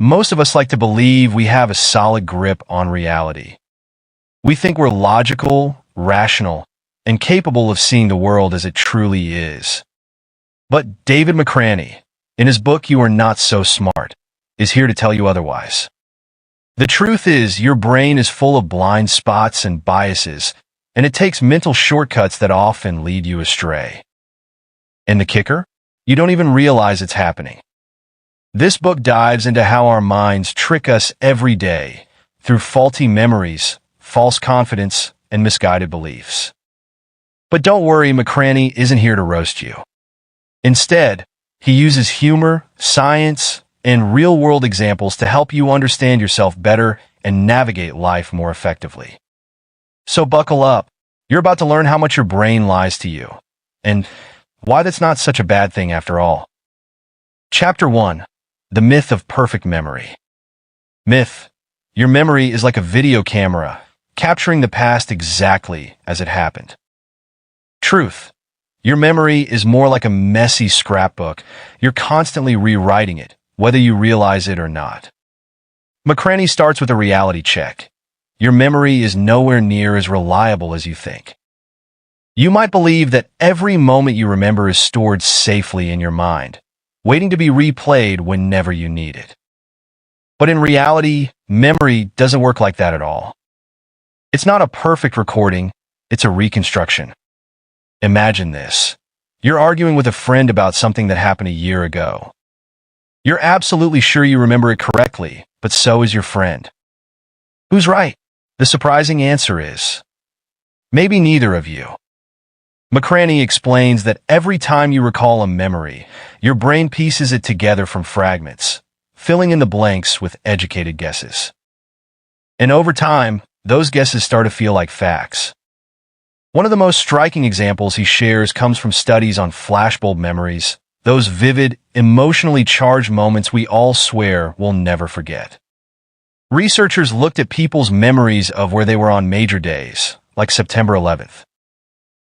Most of us like to believe we have a solid grip on reality. We think we're logical, rational, and capable of seeing the world as it truly is. But David McCraney, in his book You Are Not So Smart, is here to tell you otherwise. The truth is, your brain is full of blind spots and biases, and it takes mental shortcuts that often lead you astray. And the kicker? You don't even realize it's happening. This book dives into how our minds trick us every day through faulty memories, false confidence, and misguided beliefs. But don't worry, McCraney isn't here to roast you. Instead, he uses humor, science, and real-world examples to help you understand yourself better and navigate life more effectively. So buckle up. You're about to learn how much your brain lies to you, and why that's not such a bad thing after all. Chapter 1. The Myth of Perfect Memory. Myth. Your memory is like a video camera, capturing the past exactly as it happened. Truth. Your memory is more like a messy scrapbook. You're constantly rewriting it, whether you realize it or not. McCraney starts with a reality check. Your memory is nowhere near as reliable as you think. You might believe that every moment you remember is stored safely in your mind, waiting to be replayed whenever you need it. But in reality, memory doesn't work like that at all. It's not a perfect recording, it's a reconstruction. Imagine this. You're arguing with a friend about something that happened a year ago. You're absolutely sure you remember it correctly, but so is your friend. Who's right? The surprising answer is maybe neither of you. McCraney explains that every time you recall a memory, your brain pieces it together from fragments, filling in the blanks with educated guesses. And over time, those guesses start to feel like facts. One of the most striking examples he shares comes from studies on flashbulb memories, those vivid, emotionally charged moments we all swear we'll never forget. Researchers looked at people's memories of where they were on major days, like September 11th.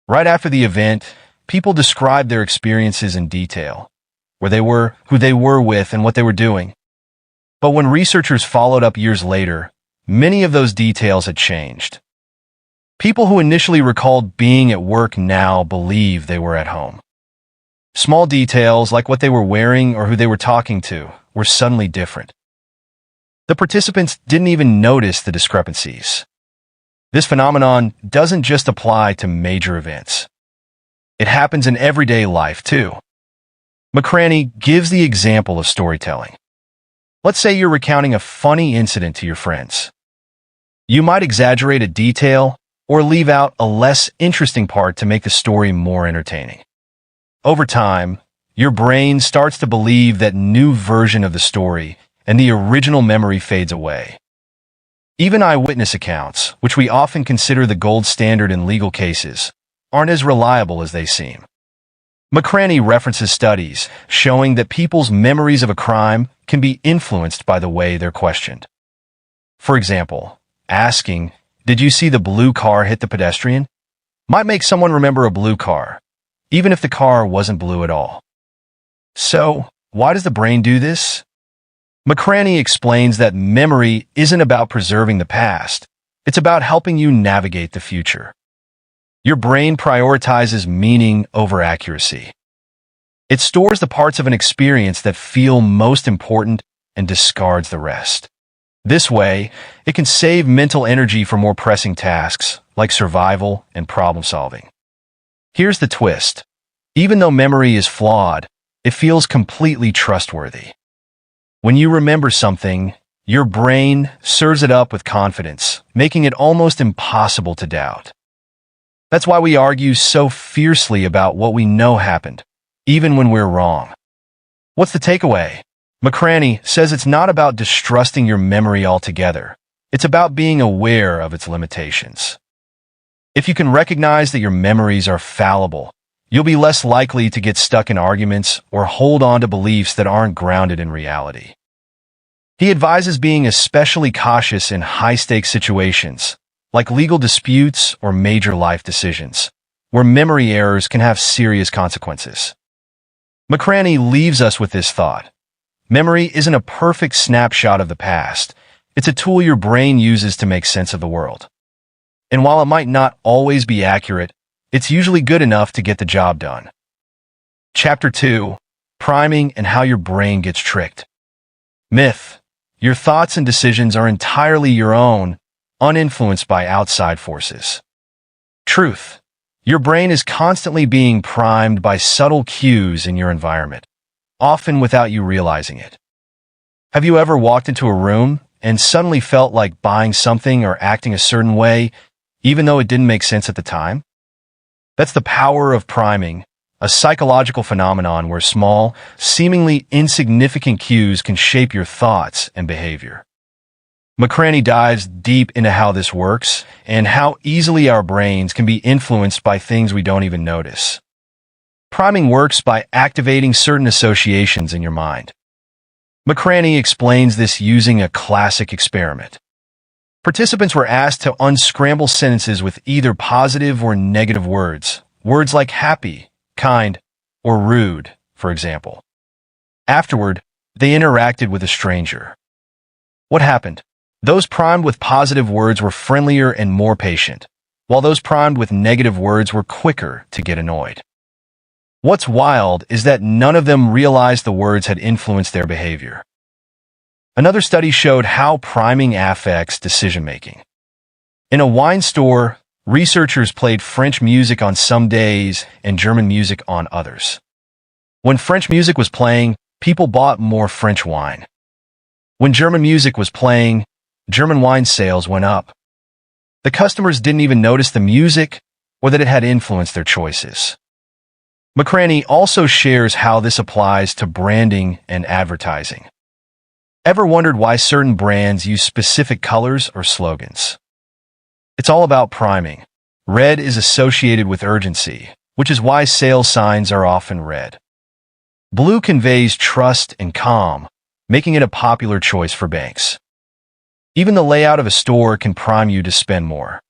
Right after the event, people described their experiences in detail, where they were, who they were with, and what they were doing. But when researchers followed up years later, many of those details had changed. People who initially recalled being at work now believe they were at home. Small details like what they were wearing or who they were talking to were suddenly different. The participants didn't even notice the discrepancies. This phenomenon doesn't just apply to major events. It happens in everyday life, too. McCraney gives the example of storytelling. Let's say you're recounting a funny incident to your friends. You might exaggerate a detail or leave out a less interesting part to make the story more entertaining. Over time, your brain starts to believe that new version of the story, and the original memory fades away. Even eyewitness accounts, which we often consider the gold standard in legal cases, aren't as reliable as they seem. McCraney references studies showing that people's memories of a crime can be influenced by the way they're questioned. For example, asking, "Did you see the blue car hit the pedestrian?" might make someone remember a blue car, even if the car wasn't blue at all. So, why does the brain do this? McCraney explains that memory isn't about preserving the past. It's about helping you navigate the future. Your brain prioritizes meaning over accuracy. It stores the parts of an experience that feel most important and discards the rest. This way, it can save mental energy for more pressing tasks, like survival and problem solving. Here's the twist. Even though memory is flawed, it feels completely trustworthy. When you remember something, your brain serves it up with confidence, making it almost impossible to doubt. That's why we argue so fiercely about what we know happened, even when we're wrong. What's the takeaway? McCraney says it's not about distrusting your memory altogether. It's about being aware of its limitations. If you can recognize that your memories are fallible, you'll be less likely to get stuck in arguments or hold on to beliefs that aren't grounded in reality. He advises being especially cautious in high-stakes situations, like legal disputes or major life decisions, where memory errors can have serious consequences. McCraney leaves us with this thought. Memory isn't a perfect snapshot of the past. It's a tool your brain uses to make sense of the world. And while it might not always be accurate, it's usually good enough to get the job done. Chapter 2. Priming and how your brain gets tricked. Myth. Your thoughts and decisions are entirely your own, uninfluenced by outside forces. Truth. Your brain is constantly being primed by subtle cues in your environment, often without you realizing it. Have you ever walked into a room and suddenly felt like buying something or acting a certain way, even though it didn't make sense at the time? That's the power of priming, a psychological phenomenon where small, seemingly insignificant cues can shape your thoughts and behavior. McCraney dives deep into how this works and how easily our brains can be influenced by things we don't even notice. Priming works by activating certain associations in your mind. McCraney explains this using a classic experiment. Participants were asked to unscramble sentences with either positive or negative words, words like happy, kind, or rude, for example. Afterward, they interacted with a stranger. What happened? Those primed with positive words were friendlier and more patient, while those primed with negative words were quicker to get annoyed. What's wild is that none of them realized the words had influenced their behavior. Another study showed how priming affects decision-making. In a wine store, researchers played French music on some days and German music on others. When French music was playing, people bought more French wine. When German music was playing, German wine sales went up. The customers didn't even notice the music or that it had influenced their choices. McCraney also shares how this applies to branding and advertising. Ever wondered why certain brands use specific colors or slogans? It's all about priming. Red is associated with urgency, which is why sales signs are often red. Blue conveys trust and calm, making it a popular choice for banks. Even the layout of a store can prime you to spend more.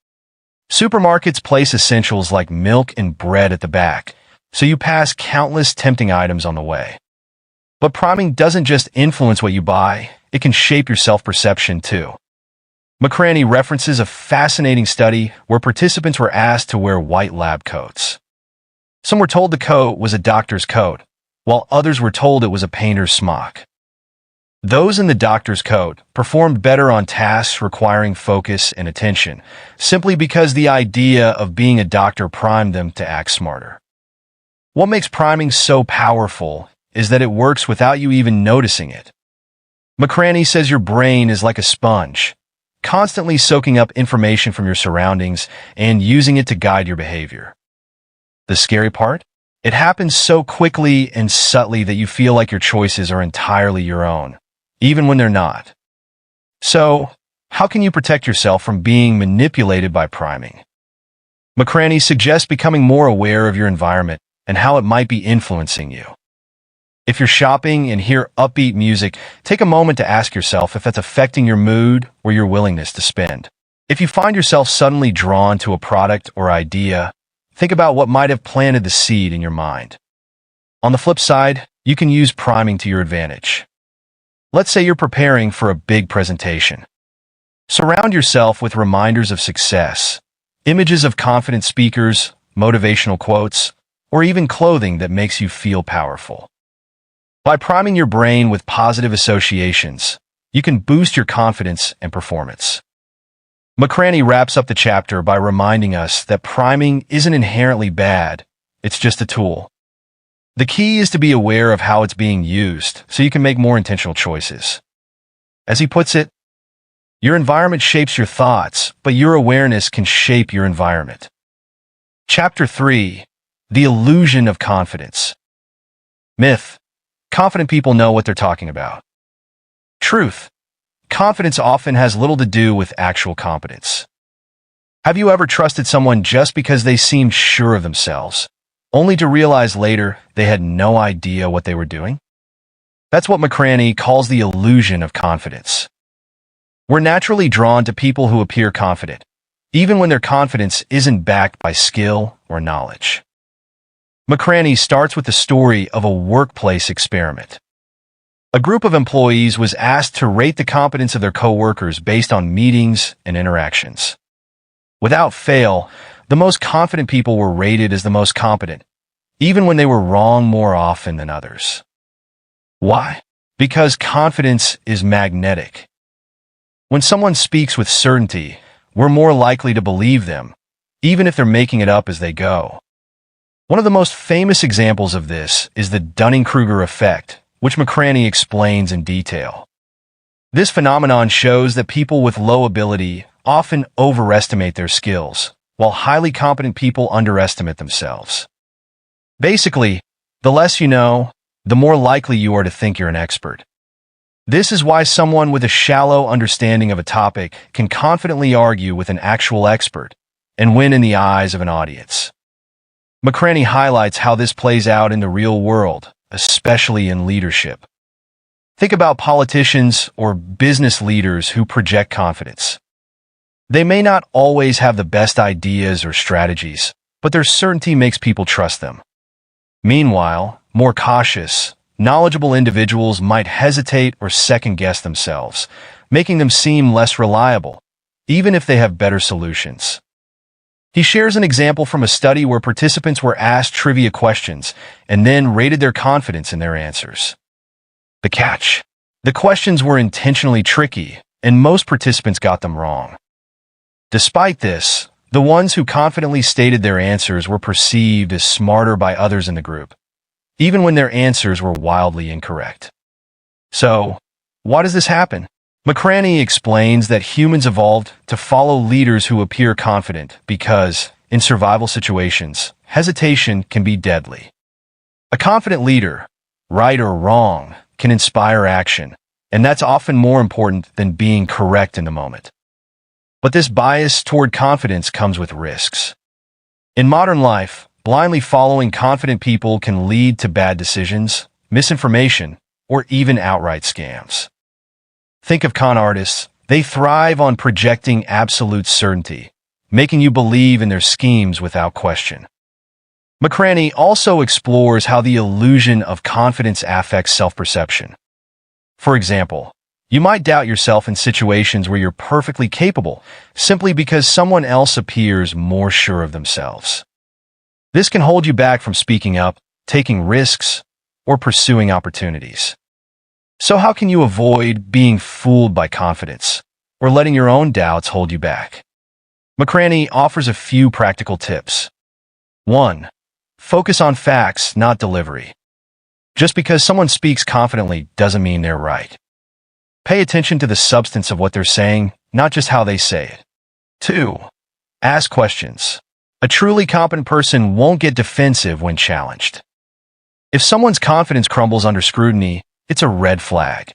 Supermarkets place essentials like milk and bread at the back, so you pass countless tempting items on the way. But priming doesn't just influence what you buy, it can shape your self-perception too. McCraney references a fascinating study where participants were asked to wear white lab coats. Some were told the coat was a doctor's coat, while others were told it was a painter's smock. Those in the doctor's coat performed better on tasks requiring focus and attention, simply because the idea of being a doctor primed them to act smarter. What makes priming so powerful is that it works without you even noticing it. McCraney says your brain is like a sponge, constantly soaking up information from your surroundings and using it to guide your behavior. The scary part? It happens so quickly and subtly that you feel like your choices are entirely your own, even when they're not. So, how can you protect yourself from being manipulated by priming? McCraney suggests becoming more aware of your environment and how it might be influencing you. If you're shopping and hear upbeat music, take a moment to ask yourself if that's affecting your mood or your willingness to spend. If you find yourself suddenly drawn to a product or idea, think about what might have planted the seed in your mind. On the flip side, you can use priming to your advantage. Let's say you're preparing for a big presentation. Surround yourself with reminders of success, images of confident speakers, motivational quotes, or even clothing that makes you feel powerful. By priming your brain with positive associations, you can boost your confidence and performance. McCraney wraps up the chapter by reminding us that priming isn't inherently bad, it's just a tool. The key is to be aware of how it's being used so you can make more intentional choices. As he puts it, your environment shapes your thoughts, but your awareness can shape your environment. Chapter 3. The Illusion of Confidence. Myth. Confident people know what they're talking about. Truth. Confidence often has little to do with actual competence. Have you ever trusted someone just because they seemed sure of themselves, only to realize later they had no idea what they were doing? That's what McCraney calls the illusion of confidence. We're naturally drawn to people who appear confident, even when their confidence isn't backed by skill or knowledge. McCraney starts with the story of a workplace experiment. A group of employees was asked to rate the competence of their coworkers based on meetings and interactions. Without fail, the most confident people were rated as the most competent, even when they were wrong more often than others. Why? Because confidence is magnetic. When someone speaks with certainty, we're more likely to believe them, even if they're making it up as they go. One of the most famous examples of this is the Dunning-Kruger effect, which McCraney explains in detail. This phenomenon shows that people with low ability often overestimate their skills, while highly competent people underestimate themselves. Basically, the less you know, the more likely you are to think you're an expert. This is why someone with a shallow understanding of a topic can confidently argue with an actual expert and win in the eyes of an audience. McCraney highlights how this plays out in the real world, especially in leadership. Think about politicians or business leaders who project confidence. They may not always have the best ideas or strategies, but their certainty makes people trust them. Meanwhile, more cautious, knowledgeable individuals might hesitate or second-guess themselves, making them seem less reliable, even if they have better solutions. He shares an example from a study where participants were asked trivia questions and then rated their confidence in their answers. The catch: the questions were intentionally tricky, and most participants got them wrong. Despite this, the ones who confidently stated their answers were perceived as smarter by others in the group, even when their answers were wildly incorrect. So, why does this happen? McCraney explains that humans evolved to follow leaders who appear confident because, in survival situations, hesitation can be deadly. A confident leader, right or wrong, can inspire action, and that's often more important than being correct in the moment. But this bias toward confidence comes with risks. In modern life, blindly following confident people can lead to bad decisions, misinformation, or even outright scams. Think of con artists. They thrive on projecting absolute certainty, making you believe in their schemes without question. McCraney also explores how the illusion of confidence affects self-perception. For example, you might doubt yourself in situations where you're perfectly capable, simply because someone else appears more sure of themselves. This can hold you back from speaking up, taking risks, or pursuing opportunities. So how can you avoid being fooled by confidence, or letting your own doubts hold you back? McCraney offers a few practical tips. 1. Focus on facts, not delivery. Just because someone speaks confidently doesn't mean they're right. Pay attention to the substance of what they're saying, not just how they say it. 2. Ask questions. A truly competent person won't get defensive when challenged. If someone's confidence crumbles under scrutiny, it's a red flag.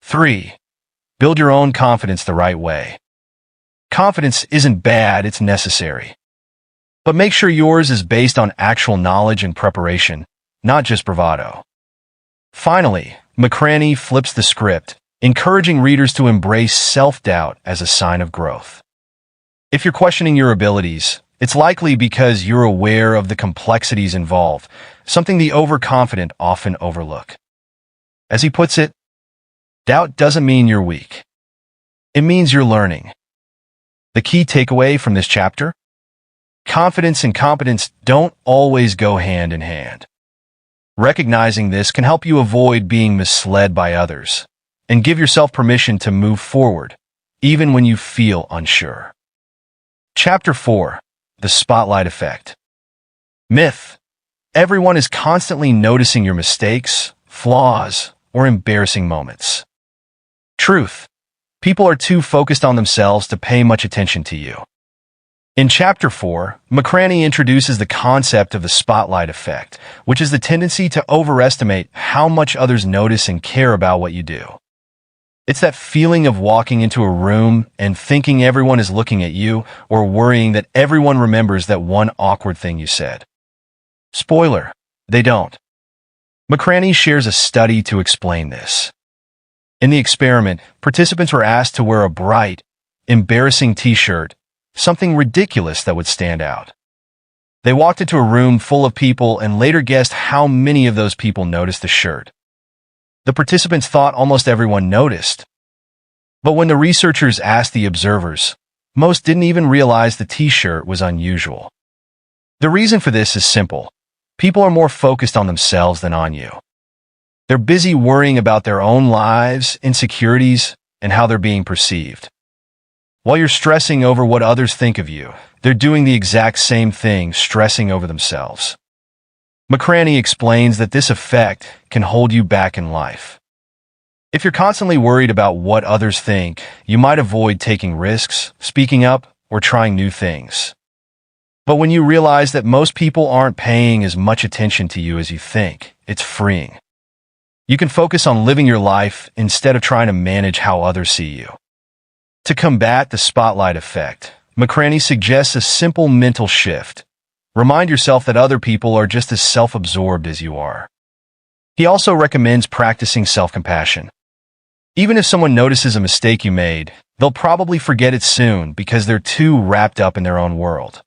3. Build your own confidence the right way. Confidence isn't bad, it's necessary. But make sure yours is based on actual knowledge and preparation, not just bravado. Finally, McCraney flips the script, encouraging readers to embrace self-doubt as a sign of growth. If you're questioning your abilities, it's likely because you're aware of the complexities involved, something the overconfident often overlook. As he puts it, doubt doesn't mean you're weak. It means you're learning. The key takeaway from this chapter? Confidence and competence don't always go hand in hand. Recognizing this can help you avoid being misled by others, and give yourself permission to move forward, even when you feel unsure. Chapter 4. The Spotlight Effect. Myth: everyone is constantly noticing your mistakes, flaws, or embarrassing moments. Truth: people are too focused on themselves to pay much attention to you. In Chapter 4, McCraney introduces the concept of the spotlight effect, which is the tendency to overestimate how much others notice and care about what you do. It's that feeling of walking into a room and thinking everyone is looking at you, or worrying that everyone remembers that one awkward thing you said. Spoiler: they don't. McCraney shares a study to explain this. In the experiment, participants were asked to wear a bright, embarrassing t-shirt, something ridiculous that would stand out. They walked into a room full of people and later guessed how many of those people noticed the shirt. The participants thought almost everyone noticed. But when the researchers asked the observers, most didn't even realize the t-shirt was unusual. The reason for this is simple. People are more focused on themselves than on you. They're busy worrying about their own lives, insecurities, and how they're being perceived. While you're stressing over what others think of you, they're doing the exact same thing, stressing over themselves. McCraney explains that this effect can hold you back in life. If you're constantly worried about what others think, you might avoid taking risks, speaking up, or trying new things. But when you realize that most people aren't paying as much attention to you as you think, it's freeing. You can focus on living your life instead of trying to manage how others see you. To combat the spotlight effect, McCraney suggests a simple mental shift. Remind yourself that other people are just as self-absorbed as you are. He also recommends practicing self-compassion. Even if someone notices a mistake you made, they'll probably forget it soon because they're too wrapped up in their own world.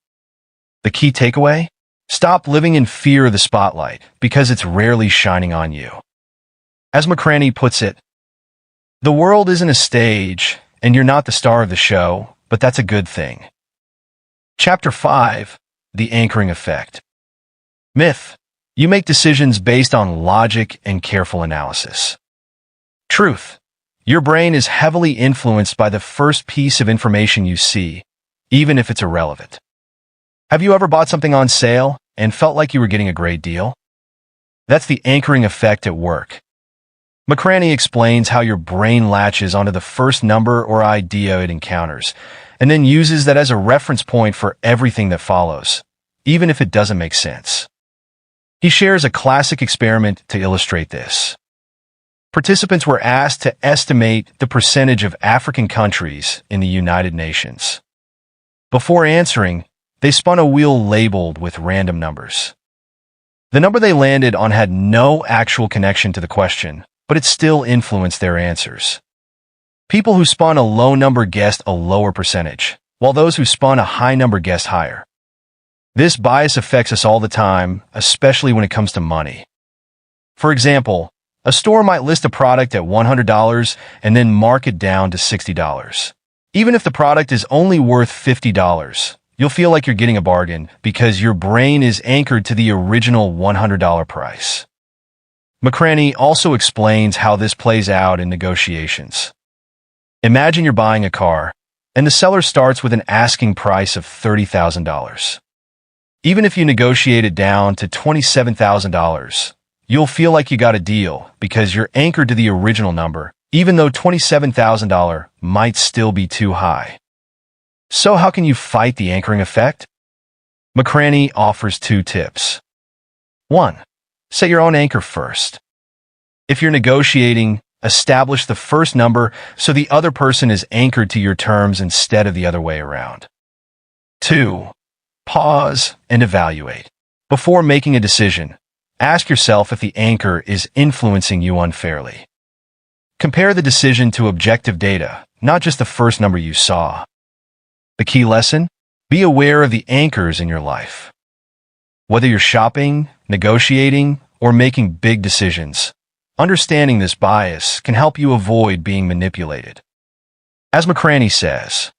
The key takeaway? Stop living in fear of the spotlight because it's rarely shining on you. As McCraney puts it, the world isn't a stage, and you're not the star of the show, but that's a good thing. Chapter 5. The Anchoring Effect. Myth. You make decisions based on logic and careful analysis. Truth. Your brain is heavily influenced by the first piece of information you see, even if it's irrelevant. Have you ever bought something on sale and felt like you were getting a great deal? That's the anchoring effect at work. McCraney explains how your brain latches onto the first number or idea it encounters, and then uses that as a reference point for everything that follows, even if it doesn't make sense. He shares a classic experiment to illustrate this. Participants were asked to estimate the percentage of African countries in the United Nations. Before answering, they spun a wheel labeled with random numbers. The number they landed on had no actual connection to the question, but it still influenced their answers. People who spun a low number guessed a lower percentage, while those who spun a high number guessed higher. This bias affects us all the time, especially when it comes to money. For example, a store might list a product at $100 and then mark it down to $60. Even if the product is only worth $50, you'll feel like you're getting a bargain because your brain is anchored to the original $100 price. McCraney also explains how this plays out in negotiations. Imagine you're buying a car, and the seller starts with an asking price of $30,000. Even if you negotiate it down to $27,000, you'll feel like you got a deal because you're anchored to the original number, even though $27,000 might still be too high. So how can you fight the anchoring effect? McCraney offers 2 tips. 1. Set your own anchor first. If you're negotiating, establish the first number so the other person is anchored to your terms instead of the other way around. 2. Pause and evaluate. Before making a decision, ask yourself if the anchor is influencing you unfairly. Compare the decision to objective data, not just the first number you saw. The key lesson? Be aware of the anchors in your life. Whether you're shopping, negotiating, or making big decisions, understanding this bias can help you avoid being manipulated. As McCraney says,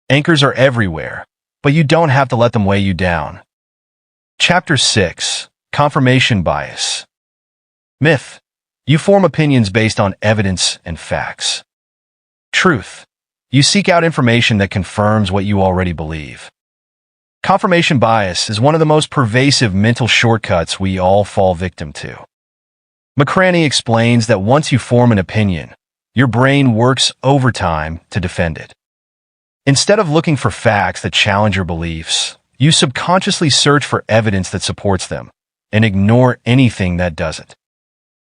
anchors are everywhere, but you don't have to let them weigh you down. Chapter 6. Confirmation Bias. Myth. You form opinions based on evidence and facts. Truth. You seek out information that confirms what you already believe. Confirmation bias is one of the most pervasive mental shortcuts we all fall victim to. McCraney explains that once you form an opinion, your brain works overtime to defend it. Instead of looking for facts that challenge your beliefs, you subconsciously search for evidence that supports them and ignore anything that doesn't.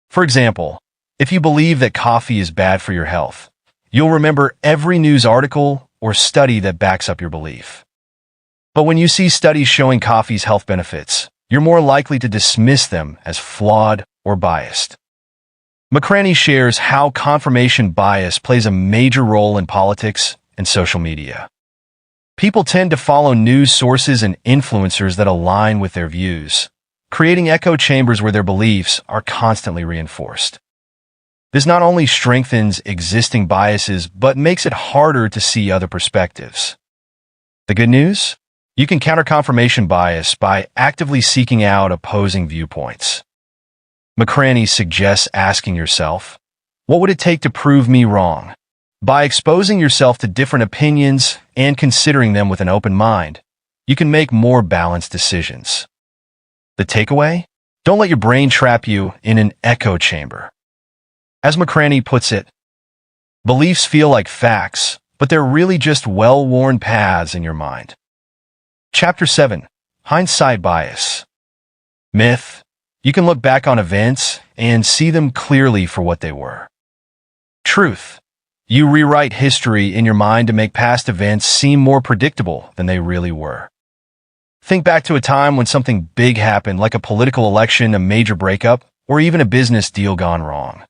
For example, if you believe that coffee is bad for your health, you'll remember every news article or study that backs up your belief. But when you see studies showing coffee's health benefits, you're more likely to dismiss them as flawed or biased. McCraney shares how confirmation bias plays a major role in politics and social media. People tend to follow news sources and influencers that align with their views, creating echo chambers where their beliefs are constantly reinforced. This not only strengthens existing biases, but makes it harder to see other perspectives. The good news? You can counter confirmation bias by actively seeking out opposing viewpoints. McCraney suggests asking yourself, what would it take to prove me wrong? By exposing yourself to different opinions and considering them with an open mind, you can make more balanced decisions. The takeaway? Don't let your brain trap you in an echo chamber. As McCraney puts it, beliefs feel like facts, but they're really just well-worn paths in your mind. Chapter 7. Hindsight Bias. Myth. You can look back on events and see them clearly for what they were. Truth. You rewrite history in your mind to make past events seem more predictable than they really were. Think back to a time when something big happened, like a political election, a major breakup, or even a business deal gone wrong.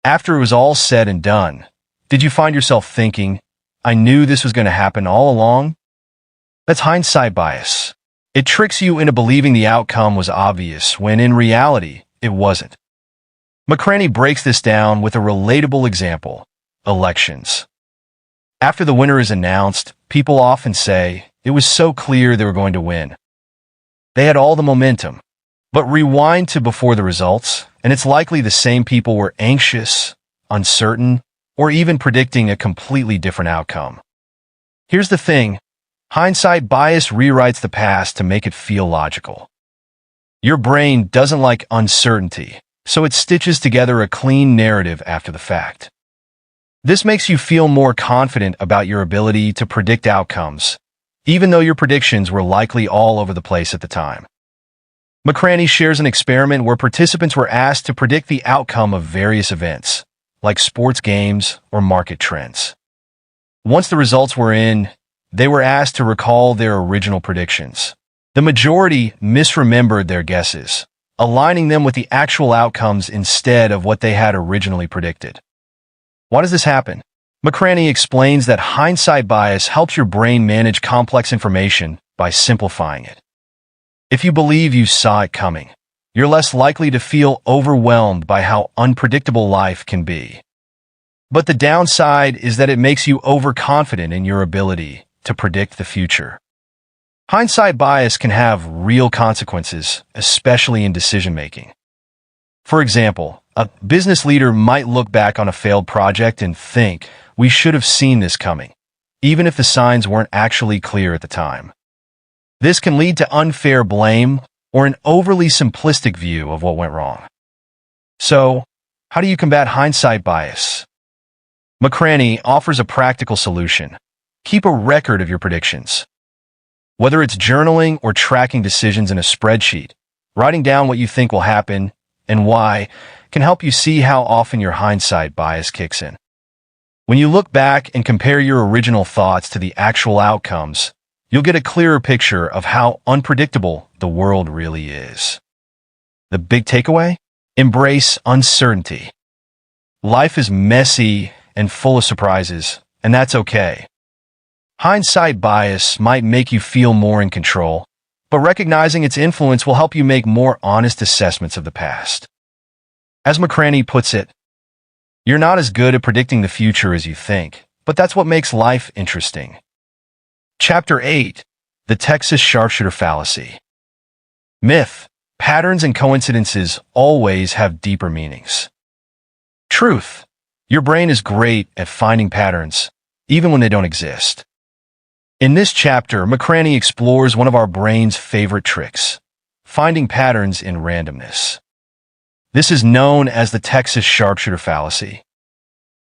After it was all said and done, did you find yourself thinking, I knew this was going to happen all along? That's hindsight bias. It tricks you into believing the outcome was obvious when in reality, it wasn't. McCraney breaks this down with a relatable example: elections. After the winner is announced, people often say, it was so clear they were going to win. They had all the momentum. But rewind to before the results, and it's likely the same people were anxious, uncertain, or even predicting a completely different outcome. Here's the thing: hindsight bias rewrites the past to make it feel logical. Your brain doesn't like uncertainty, so it stitches together a clean narrative after the fact. This makes you feel more confident about your ability to predict outcomes, even though your predictions were likely all over the place at the time. McCraney shares an experiment where participants were asked to predict the outcome of various events, like sports games or market trends. Once the results were in, they were asked to recall their original predictions. The majority misremembered their guesses, aligning them with the actual outcomes instead of what they had originally predicted. Why does this happen? McCraney explains that hindsight bias helps your brain manage complex information by simplifying it. If you believe you saw it coming, you're less likely to feel overwhelmed by how unpredictable life can be. But the downside is that it makes you overconfident in your ability to predict the future. Hindsight bias can have real consequences, especially in decision-making. For example, a business leader might look back on a failed project and think, we should have seen this coming, even if the signs weren't actually clear at the time. This can lead to unfair blame or an overly simplistic view of what went wrong. So, how do you combat hindsight bias? McCraney offers a practical solution. Keep a record of your predictions. Whether it's journaling or tracking decisions in a spreadsheet, writing down what you think will happen and why can help you see how often your hindsight bias kicks in. When you look back and compare your original thoughts to the actual outcomes, you'll get a clearer picture of how unpredictable the world really is. The big takeaway? Embrace uncertainty. Life is messy and full of surprises, and that's okay. Hindsight bias might make you feel more in control, but recognizing its influence will help you make more honest assessments of the past. As McCraney puts it, you're not as good at predicting the future as you think, but that's what makes life interesting. Chapter 8. The Texas Sharpshooter Fallacy. Myth. Patterns and coincidences always have deeper meanings. Truth. Your brain is great at finding patterns, even when they don't exist. In this chapter, McCraney explores one of our brain's favorite tricks: finding patterns in randomness. This is known as the Texas Sharpshooter Fallacy.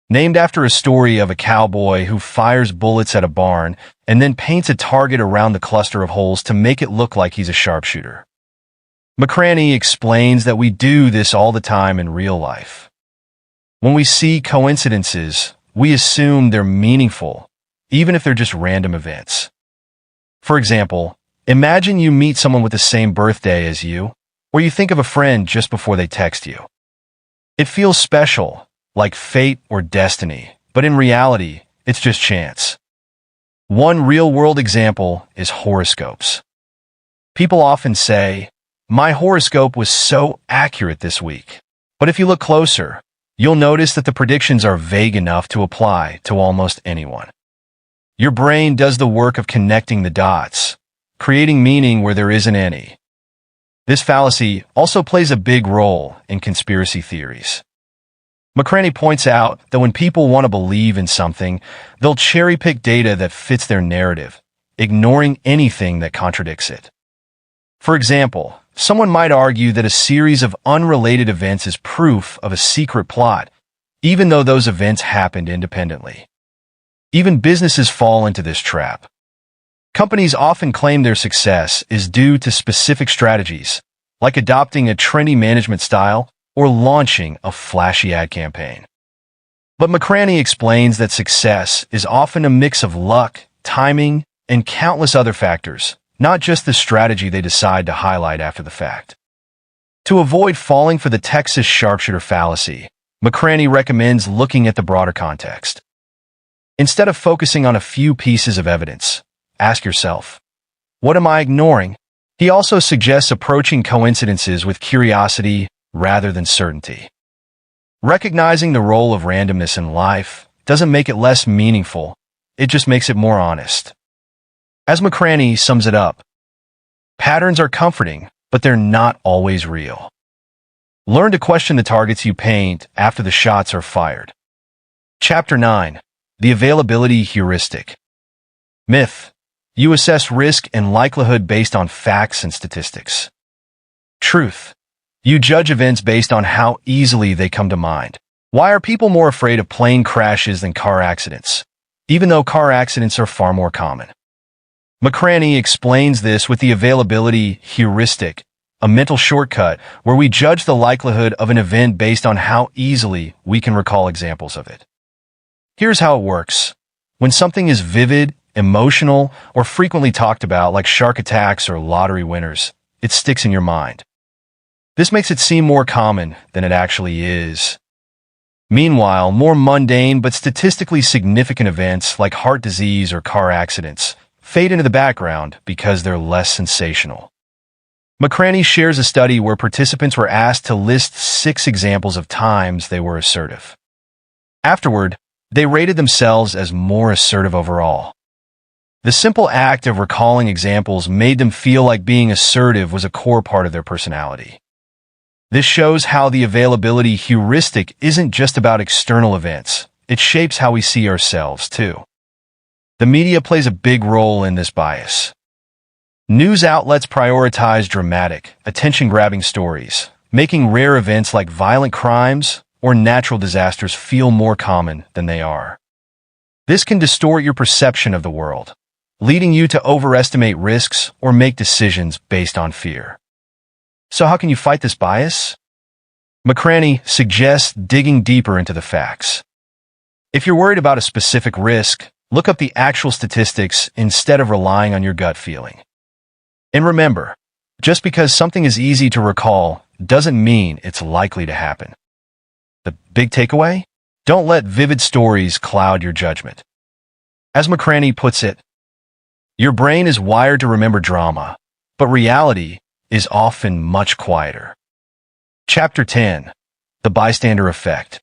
Named after a story of a cowboy who fires bullets at a barn and then paints a target around the cluster of holes to make it look like he's a sharpshooter. McCraney explains that we do this all the time in real life. When we see coincidences, we assume they're meaningful, even if they're just random events. For example, imagine you meet someone with the same birthday as you, or you think of a friend just before they text you. It feels special, like fate or destiny, but in reality, it's just chance. One real-world example is horoscopes. People often say, my horoscope was so accurate this week. But if you look closer, you'll notice that the predictions are vague enough to apply to almost anyone. Your brain does the work of connecting the dots, creating meaning where there isn't any. This fallacy also plays a big role in conspiracy theories. McCraney points out that when people want to believe in something, they'll cherry-pick data that fits their narrative, ignoring anything that contradicts it. For example, someone might argue that a series of unrelated events is proof of a secret plot, even though those events happened independently. Even businesses fall into this trap. Companies often claim their success is due to specific strategies, like adopting a trendy management style or launching a flashy ad campaign. But McCraney explains that success is often a mix of luck, timing, and countless other factors, not just the strategy they decide to highlight after the fact. To avoid falling for the Texas sharpshooter fallacy, McCraney recommends looking at the broader context. Instead of focusing on a few pieces of evidence, ask yourself, what am I ignoring? He also suggests approaching coincidences with curiosity rather than certainty. Recognizing the role of randomness in life doesn't make it less meaningful, it just makes it more honest. As McCraney sums it up, patterns are comforting, but they're not always real. Learn to question the targets you paint after the shots are fired. Chapter 9. The Availability Heuristic. Myth. You assess risk and likelihood based on facts and statistics. Truth. You judge events based on how easily they come to mind. Why are people more afraid of plane crashes than car accidents, even though car accidents are far more common? McCraney explains this with the availability heuristic, a mental shortcut where we judge the likelihood of an event based on how easily we can recall examples of it. Here's how it works. When something is vivid, emotional, or frequently talked about, like shark attacks or lottery winners, it sticks in your mind. This makes it seem more common than it actually is. Meanwhile, more mundane but statistically significant events like heart disease or car accidents fade into the background because they're less sensational. McCraney shares a study where participants were asked to list 6 examples of times they were assertive. Afterward, they rated themselves as more assertive overall. The simple act of recalling examples made them feel like being assertive was a core part of their personality. This shows how the availability heuristic isn't just about external events, it shapes how we see ourselves too. The media plays a big role in this bias. News outlets prioritize dramatic, attention-grabbing stories, making rare events like violent crimes or natural disasters feel more common than they are. This can distort your perception of the world, leading you to overestimate risks or make decisions based on fear. So how can you fight this bias? McCraney suggests digging deeper into the facts. If you're worried about a specific risk, look up the actual statistics instead of relying on your gut feeling. And remember, just because something is easy to recall doesn't mean it's likely to happen. The big takeaway? Don't let vivid stories cloud your judgment. As McCraney puts it, your brain is wired to remember drama, but reality is often much quieter. Chapter 10. The Bystander Effect.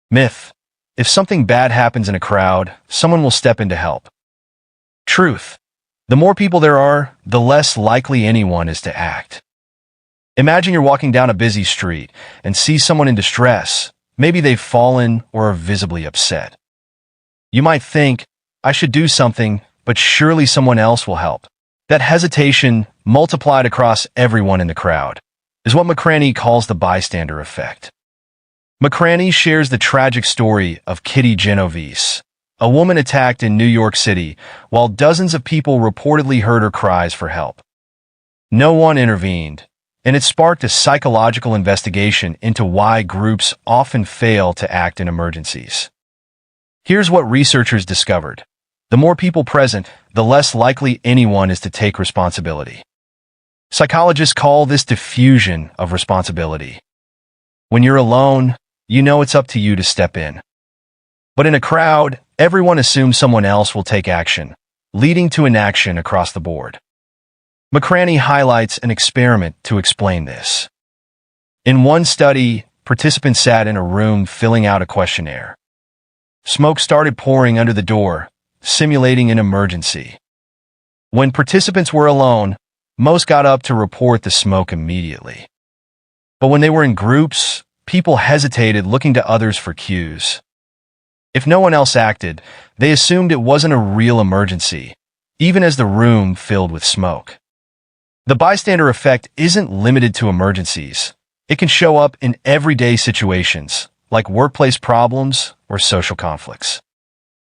Myth. If something bad happens in a crowd, someone will step in to help. Truth. The more people there are, the less likely anyone is to act. Imagine you're walking down a busy street and see someone in distress. Maybe they've fallen or are visibly upset. You might think, I should do something, but surely someone else will help. That hesitation, multiplied across everyone in the crowd, is what McCraney calls the bystander effect. McCraney shares the tragic story of Kitty Genovese, a woman attacked in New York City while dozens of people reportedly heard her cries for help. No one intervened, and it sparked a psychological investigation into why groups often fail to act in emergencies. Here's what researchers discovered. The more people present, the less likely anyone is to take responsibility. Psychologists call this diffusion of responsibility. When you're alone, you know it's up to you to step in. But in a crowd, everyone assumes someone else will take action, leading to inaction across the board. McCraney highlights an experiment to explain this. In one study, participants sat in a room filling out a questionnaire. Smoke started pouring under the door, simulating an emergency. When participants were alone, most got up to report the smoke immediately. But when they were in groups, people hesitated, looking to others for cues. If no one else acted, they assumed it wasn't a real emergency, even as the room filled with smoke. The bystander effect isn't limited to emergencies. It can show up in everyday situations, like workplace problems or social conflicts.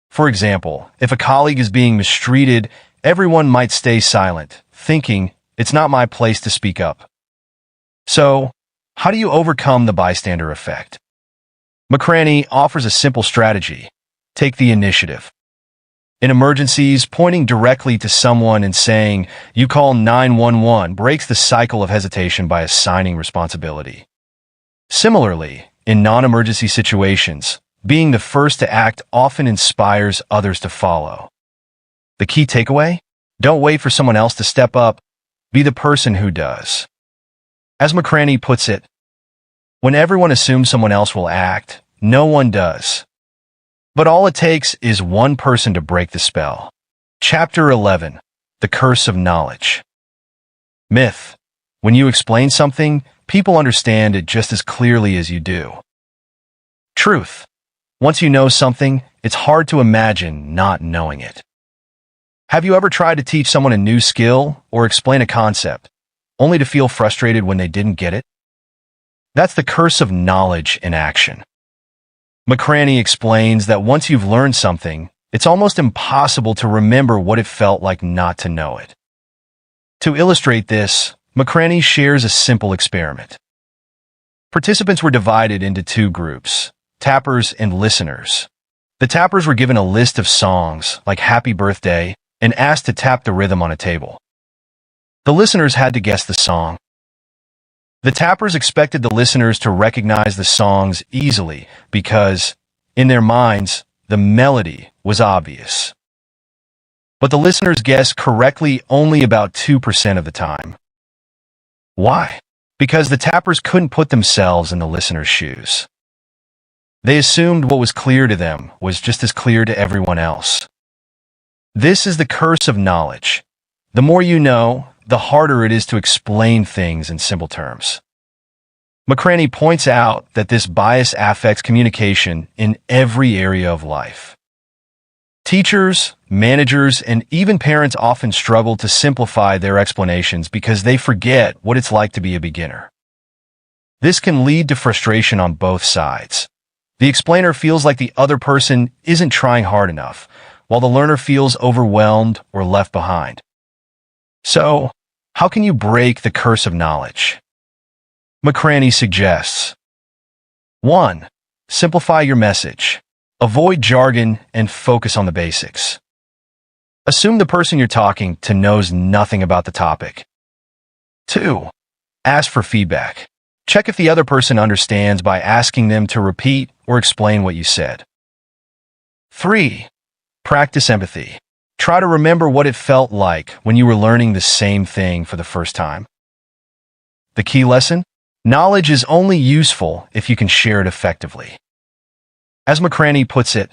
For example, if a colleague is being mistreated, everyone might stay silent, thinking, "It's not my place to speak up." So, how do you overcome the bystander effect? McCraney offers a simple strategy: take the initiative. In emergencies, pointing directly to someone and saying, "You call 911," breaks the cycle of hesitation by assigning responsibility. Similarly, in non-emergency situations, being the first to act often inspires others to follow. The key takeaway? Don't wait for someone else to step up. Be the person who does. As McCraney puts it, when everyone assumes someone else will act, no one does. But all it takes is one person to break the spell. Chapter 11. The Curse of Knowledge. Myth. When you explain something, people understand it just as clearly as you do. Truth. Once you know something, it's hard to imagine not knowing it. Have you ever tried to teach someone a new skill or explain a concept, only to feel frustrated when they didn't get it? That's the curse of knowledge in action. McCraney explains that once you've learned something, it's almost impossible to remember what it felt like not to know it. To illustrate this, McCraney shares a simple experiment. Participants were divided into two groups, tappers and listeners. The tappers were given a list of songs, like Happy Birthday, and asked to tap the rhythm on a table. The listeners had to guess the song. The tappers expected the listeners to recognize the songs easily because, in their minds, the melody was obvious. But the listeners guessed correctly only about 2% of the time. Why? Because the tappers couldn't put themselves in the listeners' shoes. They assumed what was clear to them was just as clear to everyone else. This is the curse of knowledge. The more you know, the harder it is to explain things in simple terms. McCraney points out that this bias affects communication in every area of life. Teachers, managers, and even parents often struggle to simplify their explanations because they forget what it's like to be a beginner. This can lead to frustration on both sides. The explainer feels like the other person isn't trying hard enough, while the learner feels overwhelmed or left behind. So, how can you break the curse of knowledge? McCraney suggests: 1. Simplify your message. Avoid jargon and focus on the basics. Assume the person you're talking to knows nothing about the topic. 2. Ask for feedback. Check if the other person understands by asking them to repeat or explain what you said. 3. Practice empathy. Try to remember what it felt like when you were learning the same thing for the first time. The key lesson? Knowledge is only useful if you can share it effectively. As McCraney puts it,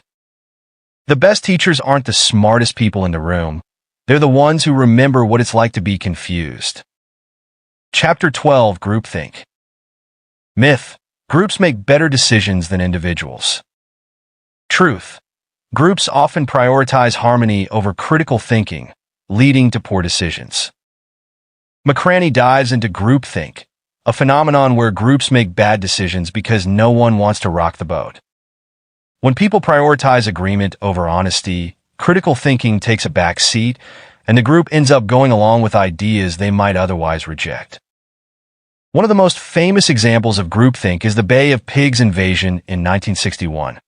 the best teachers aren't the smartest people in the room. They're the ones who remember what it's like to be confused. Chapter 12. Groupthink. Myth. Groups make better decisions than individuals. Truth. Groups often prioritize harmony over critical thinking, leading to poor decisions. McCraney dives into groupthink, a phenomenon where groups make bad decisions because no one wants to rock the boat. When people prioritize agreement over honesty, critical thinking takes a back seat, and the group ends up going along with ideas they might otherwise reject. One of the most famous examples of groupthink is the Bay of Pigs invasion in 1961.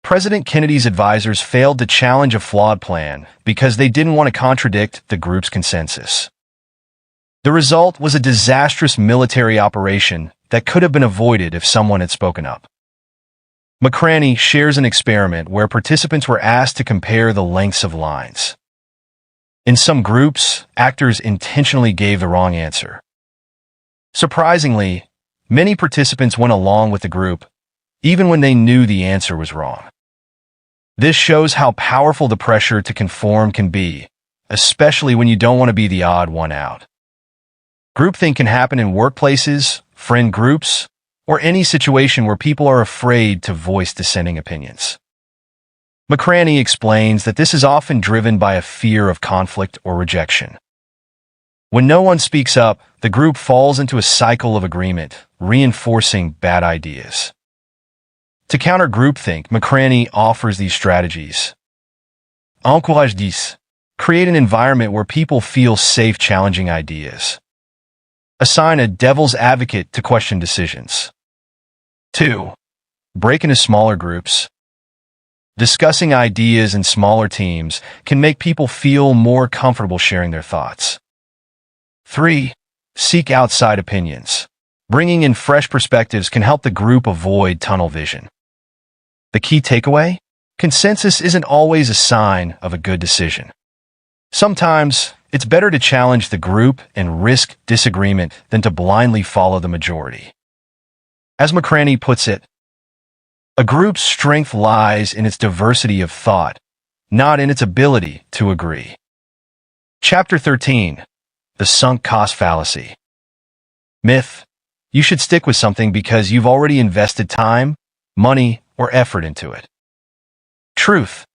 President Kennedy's advisors failed to challenge a flawed plan because they didn't want to contradict the group's consensus. The result was a disastrous military operation that could have been avoided if someone had spoken up. McCraney shares an experiment where participants were asked to compare the lengths of lines. In some groups, actors intentionally gave the wrong answer. Surprisingly, Many participants went along with the group, even when they knew the answer was wrong. This shows how powerful the pressure to conform can be, especially when you don't want to be the odd one out. Groupthink can happen in workplaces, friend groups, or any situation where people are afraid to voice dissenting opinions. McCraney explains that this is often driven by a fear of conflict or rejection. When no one speaks up, the group falls into a cycle of agreement, reinforcing bad ideas. To counter groupthink, McCraney offers these strategies. Encourage 10. Create an environment where people feel safe challenging ideas. Assign a devil's advocate to question decisions. 2. Break into smaller groups. Discussing ideas in smaller teams can make people feel more comfortable sharing their thoughts. 3. Seek outside opinions. Bringing in fresh perspectives can help the group avoid tunnel vision. The key takeaway? Consensus isn't always a sign of a good decision. Sometimes, it's better to challenge the group and risk disagreement than to blindly follow the majority. As McCraney puts it, a group's strength lies in its diversity of thought, not in its ability to agree. Chapter 13. The Sunk Cost Fallacy. Myth: you should stick with something because you've already invested time, money, or effort into it. Truth: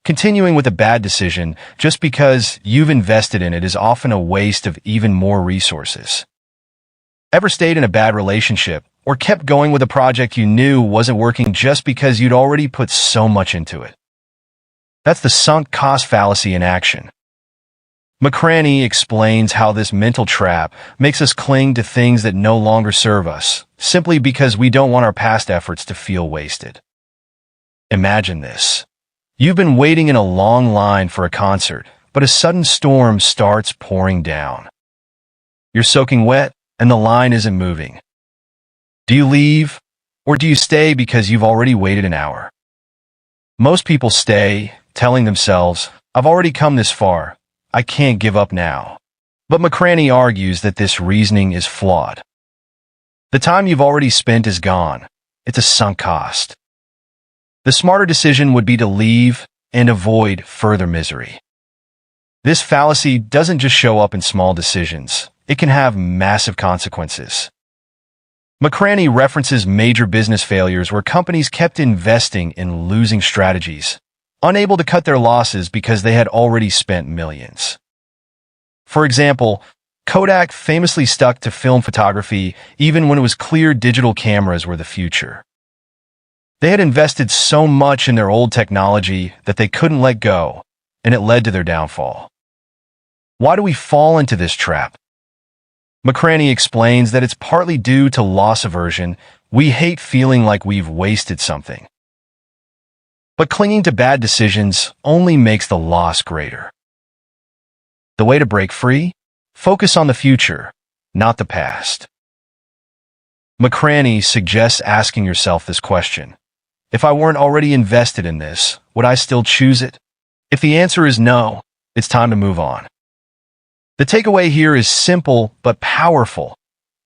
continuing with a bad decision just because you've invested in it is often a waste of even more resources. Ever stayed in a bad relationship or kept going with a project you knew wasn't working just because you'd already put so much into it? That's the sunk cost fallacy in action. McCraney explains how this mental trap makes us cling to things that no longer serve us, simply because we don't want our past efforts to feel wasted. Imagine this. You've been waiting in a long line for a concert, but a sudden storm starts pouring down. You're soaking wet, and the line isn't moving. Do you leave, or do you stay because you've already waited an hour? Most people stay, telling themselves, "I've already come this far. I can't give up now." But McCraney argues that this reasoning is flawed. The time you've already spent is gone. It's a sunk cost. The smarter decision would be to leave and avoid further misery. This fallacy doesn't just show up in small decisions. It can have massive consequences. McCraney references major business failures where companies kept investing in losing strategies, unable to cut their losses because they had already spent millions. For example, Kodak famously stuck to film photography even when it was clear digital cameras were the future. They had invested so much in their old technology that they couldn't let go, and it led to their downfall. Why do we fall into this trap? McCraney explains that it's partly due to loss aversion. We hate feeling like we've wasted something. But clinging to bad decisions only makes the loss greater. The way to break free? Focus on the future, not the past. McCraney suggests asking yourself this question. If I weren't already invested in this, would I still choose it? If the answer is no, it's time to move on. The takeaway here is simple but powerful.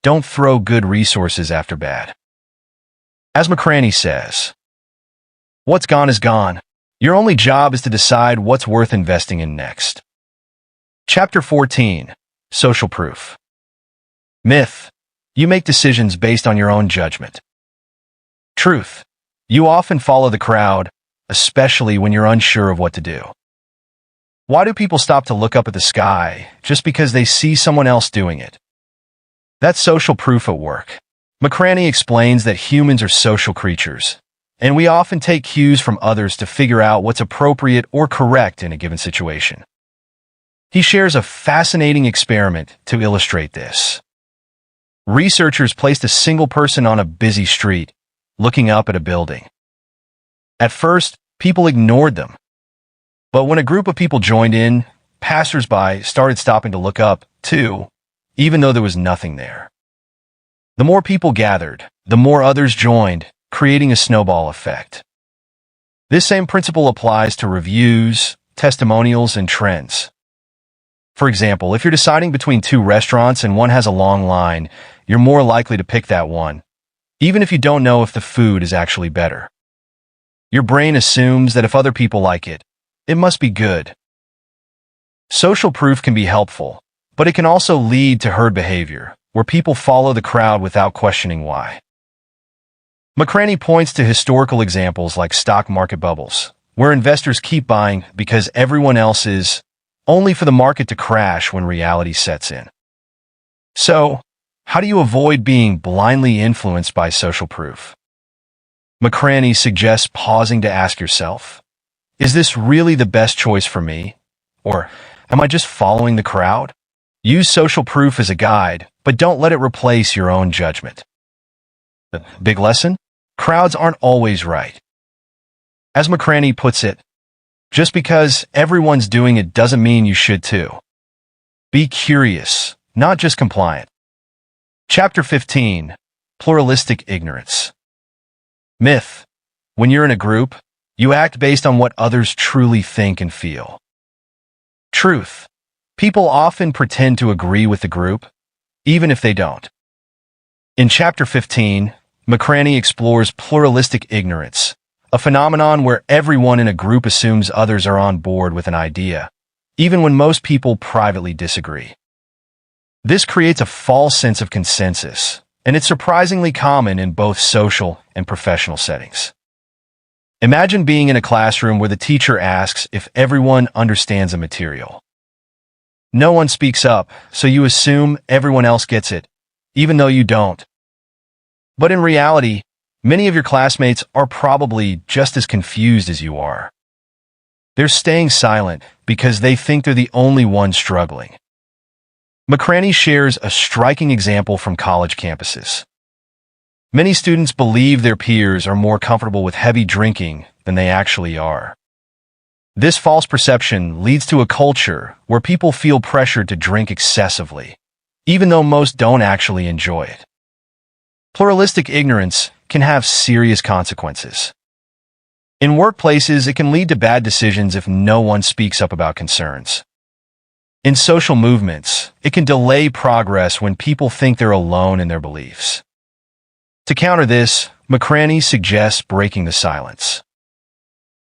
Don't throw good resources after bad. As McCraney says, what's gone is gone. Your only job is to decide what's worth investing in next. Chapter 14. Social Proof. Myth: you make decisions based on your own judgment. Truth: you often follow the crowd, especially when you're unsure of what to do. Why do people stop to look up at the sky just because they see someone else doing it? That's social proof at work. McCraney explains that humans are social creatures, and we often take cues from others to figure out what's appropriate or correct in a given situation. He shares a fascinating experiment to illustrate this. Researchers placed a single person on a busy street, looking up at a building. At first, people ignored them. But when a group of people joined in, passersby started stopping to look up, too, even though there was nothing there. The more people gathered, the more others joined, creating a snowball effect. This same principle applies to reviews, testimonials, and trends. For example, if you're deciding between two restaurants and one has a long line, you're more likely to pick that one, even if you don't know if the food is actually better. Your brain assumes that if other people like it, it must be good. Social proof can be helpful, but it can also lead to herd behavior, where people follow the crowd without questioning why. McCraney points to historical examples like stock market bubbles, where investors keep buying because everyone else is, only for the market to crash when reality sets in. So, how do you avoid being blindly influenced by social proof? McCraney suggests pausing to ask yourself, is this really the best choice for me? Or am I just following the crowd? Use social proof as a guide, but don't let it replace your own judgment. The big lesson? Crowds aren't always right. As McCraney puts it, just because everyone's doing it doesn't mean you should too. Be curious, not just compliant. Chapter 15, Pluralistic Ignorance. Myth. When you're in a group, you act based on what others truly think and feel. Truth. People often pretend to agree with the group, even if they don't. In Chapter 15, McCraney explores pluralistic ignorance, a phenomenon where everyone in a group assumes others are on board with an idea, even when most people privately disagree. This creates a false sense of consensus, and it's surprisingly common in both social and professional settings. Imagine being in a classroom where the teacher asks if everyone understands a material. No one speaks up, so you assume everyone else gets it, even though you don't. But in reality, many of your classmates are probably just as confused as you are. They're staying silent because they think they're the only ones struggling. McCraney shares a striking example from college campuses. Many students believe their peers are more comfortable with heavy drinking than they actually are. This false perception leads to a culture where people feel pressured to drink excessively, even though most don't actually enjoy it. Pluralistic ignorance can have serious consequences. In workplaces, it can lead to bad decisions if no one speaks up about concerns. In social movements, it can delay progress when people think they're alone in their beliefs. To counter this, McCraney suggests breaking the silence.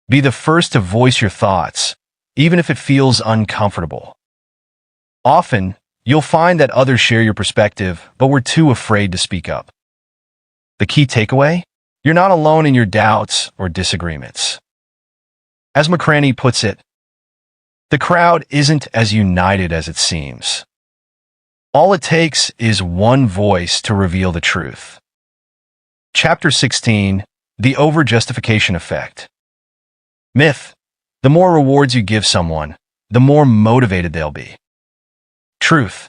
Be the first to voice your thoughts, even if it feels uncomfortable. Often, you'll find that others share your perspective, but we're too afraid to speak up. The key takeaway? You're not alone in your doubts or disagreements. As McCraney puts it, the crowd isn't as united as it seems. All it takes is one voice to reveal the truth. Chapter 16, The Overjustification Effect. Myth. The more rewards you give someone, the more motivated they'll be. Truth.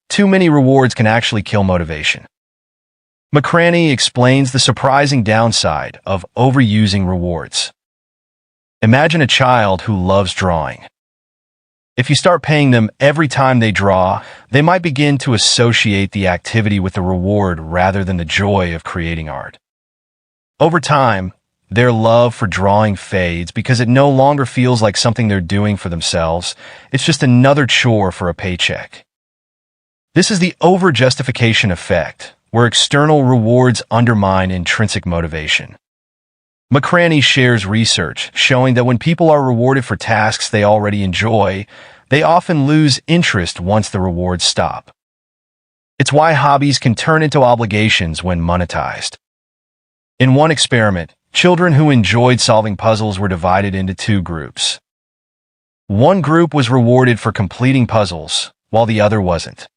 Too many rewards can actually kill motivation. McCraney explains the surprising downside of overusing rewards. Imagine a child who loves drawing. If you start paying them every time they draw, they might begin to associate the activity with the reward rather than the joy of creating art. Over time, their love for drawing fades because it no longer feels like something they're doing for themselves. It's just another chore for a paycheck. This is the overjustification effect, where external rewards undermine intrinsic motivation. McCraney shares research showing that when people are rewarded for tasks they already enjoy, they often lose interest once the rewards stop. It's why hobbies can turn into obligations when monetized. In one experiment, children who enjoyed solving puzzles were divided into two groups. One group was rewarded for completing puzzles, while the other wasn't.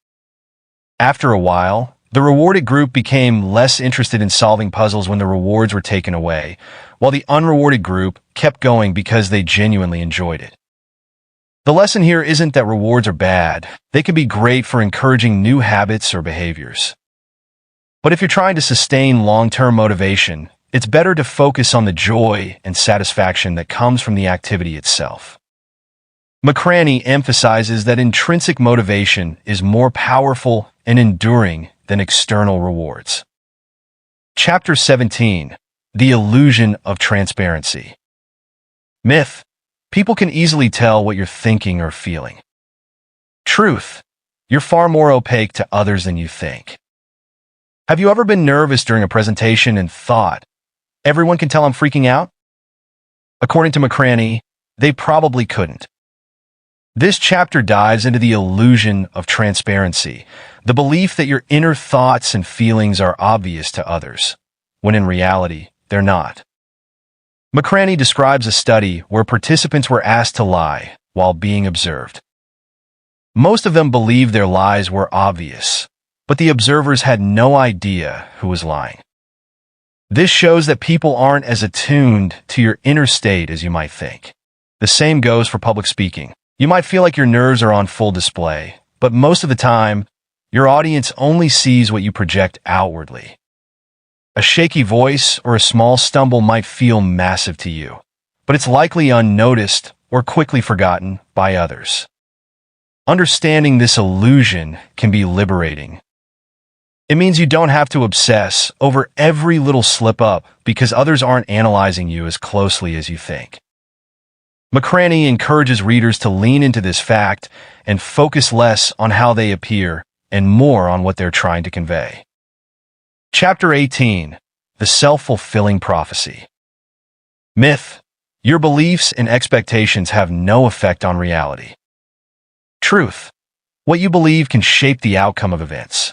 After a while, the rewarded group became less interested in solving puzzles when the rewards were taken away, while the unrewarded group kept going because they genuinely enjoyed it. The lesson here isn't that rewards are bad. They can be great for encouraging new habits or behaviors. But if you're trying to sustain long-term motivation, it's better to focus on the joy and satisfaction that comes from the activity itself. McCraney emphasizes that intrinsic motivation is more powerful and enduring than external rewards. Chapter 17, The Illusion of Transparency. Myth. People can easily tell what you're thinking or feeling. Truth. You're far more opaque to others than you think. Have you ever been nervous during a presentation and thought, everyone can tell I'm freaking out? According to McCraney, they probably couldn't. This chapter dives into the illusion of transparency, the belief that your inner thoughts and feelings are obvious to others, when in reality, they're not. McCraney describes a study where participants were asked to lie while being observed. Most of them believed their lies were obvious, but the observers had no idea who was lying. This shows that people aren't as attuned to your inner state as you might think. The same goes for public speaking. You might feel like your nerves are on full display, but most of the time, your audience only sees what you project outwardly. A shaky voice or a small stumble might feel massive to you, but it's likely unnoticed or quickly forgotten by others. Understanding this illusion can be liberating. It means you don't have to obsess over every little slip-up because others aren't analyzing you as closely as you think. McCraney encourages readers to lean into this fact and focus less on how they appear and more on what they're trying to convey. Chapter 18. The Self-Fulfilling Prophecy. Myth. Your beliefs and expectations have no effect on reality. Truth. What you believe can shape the outcome of events.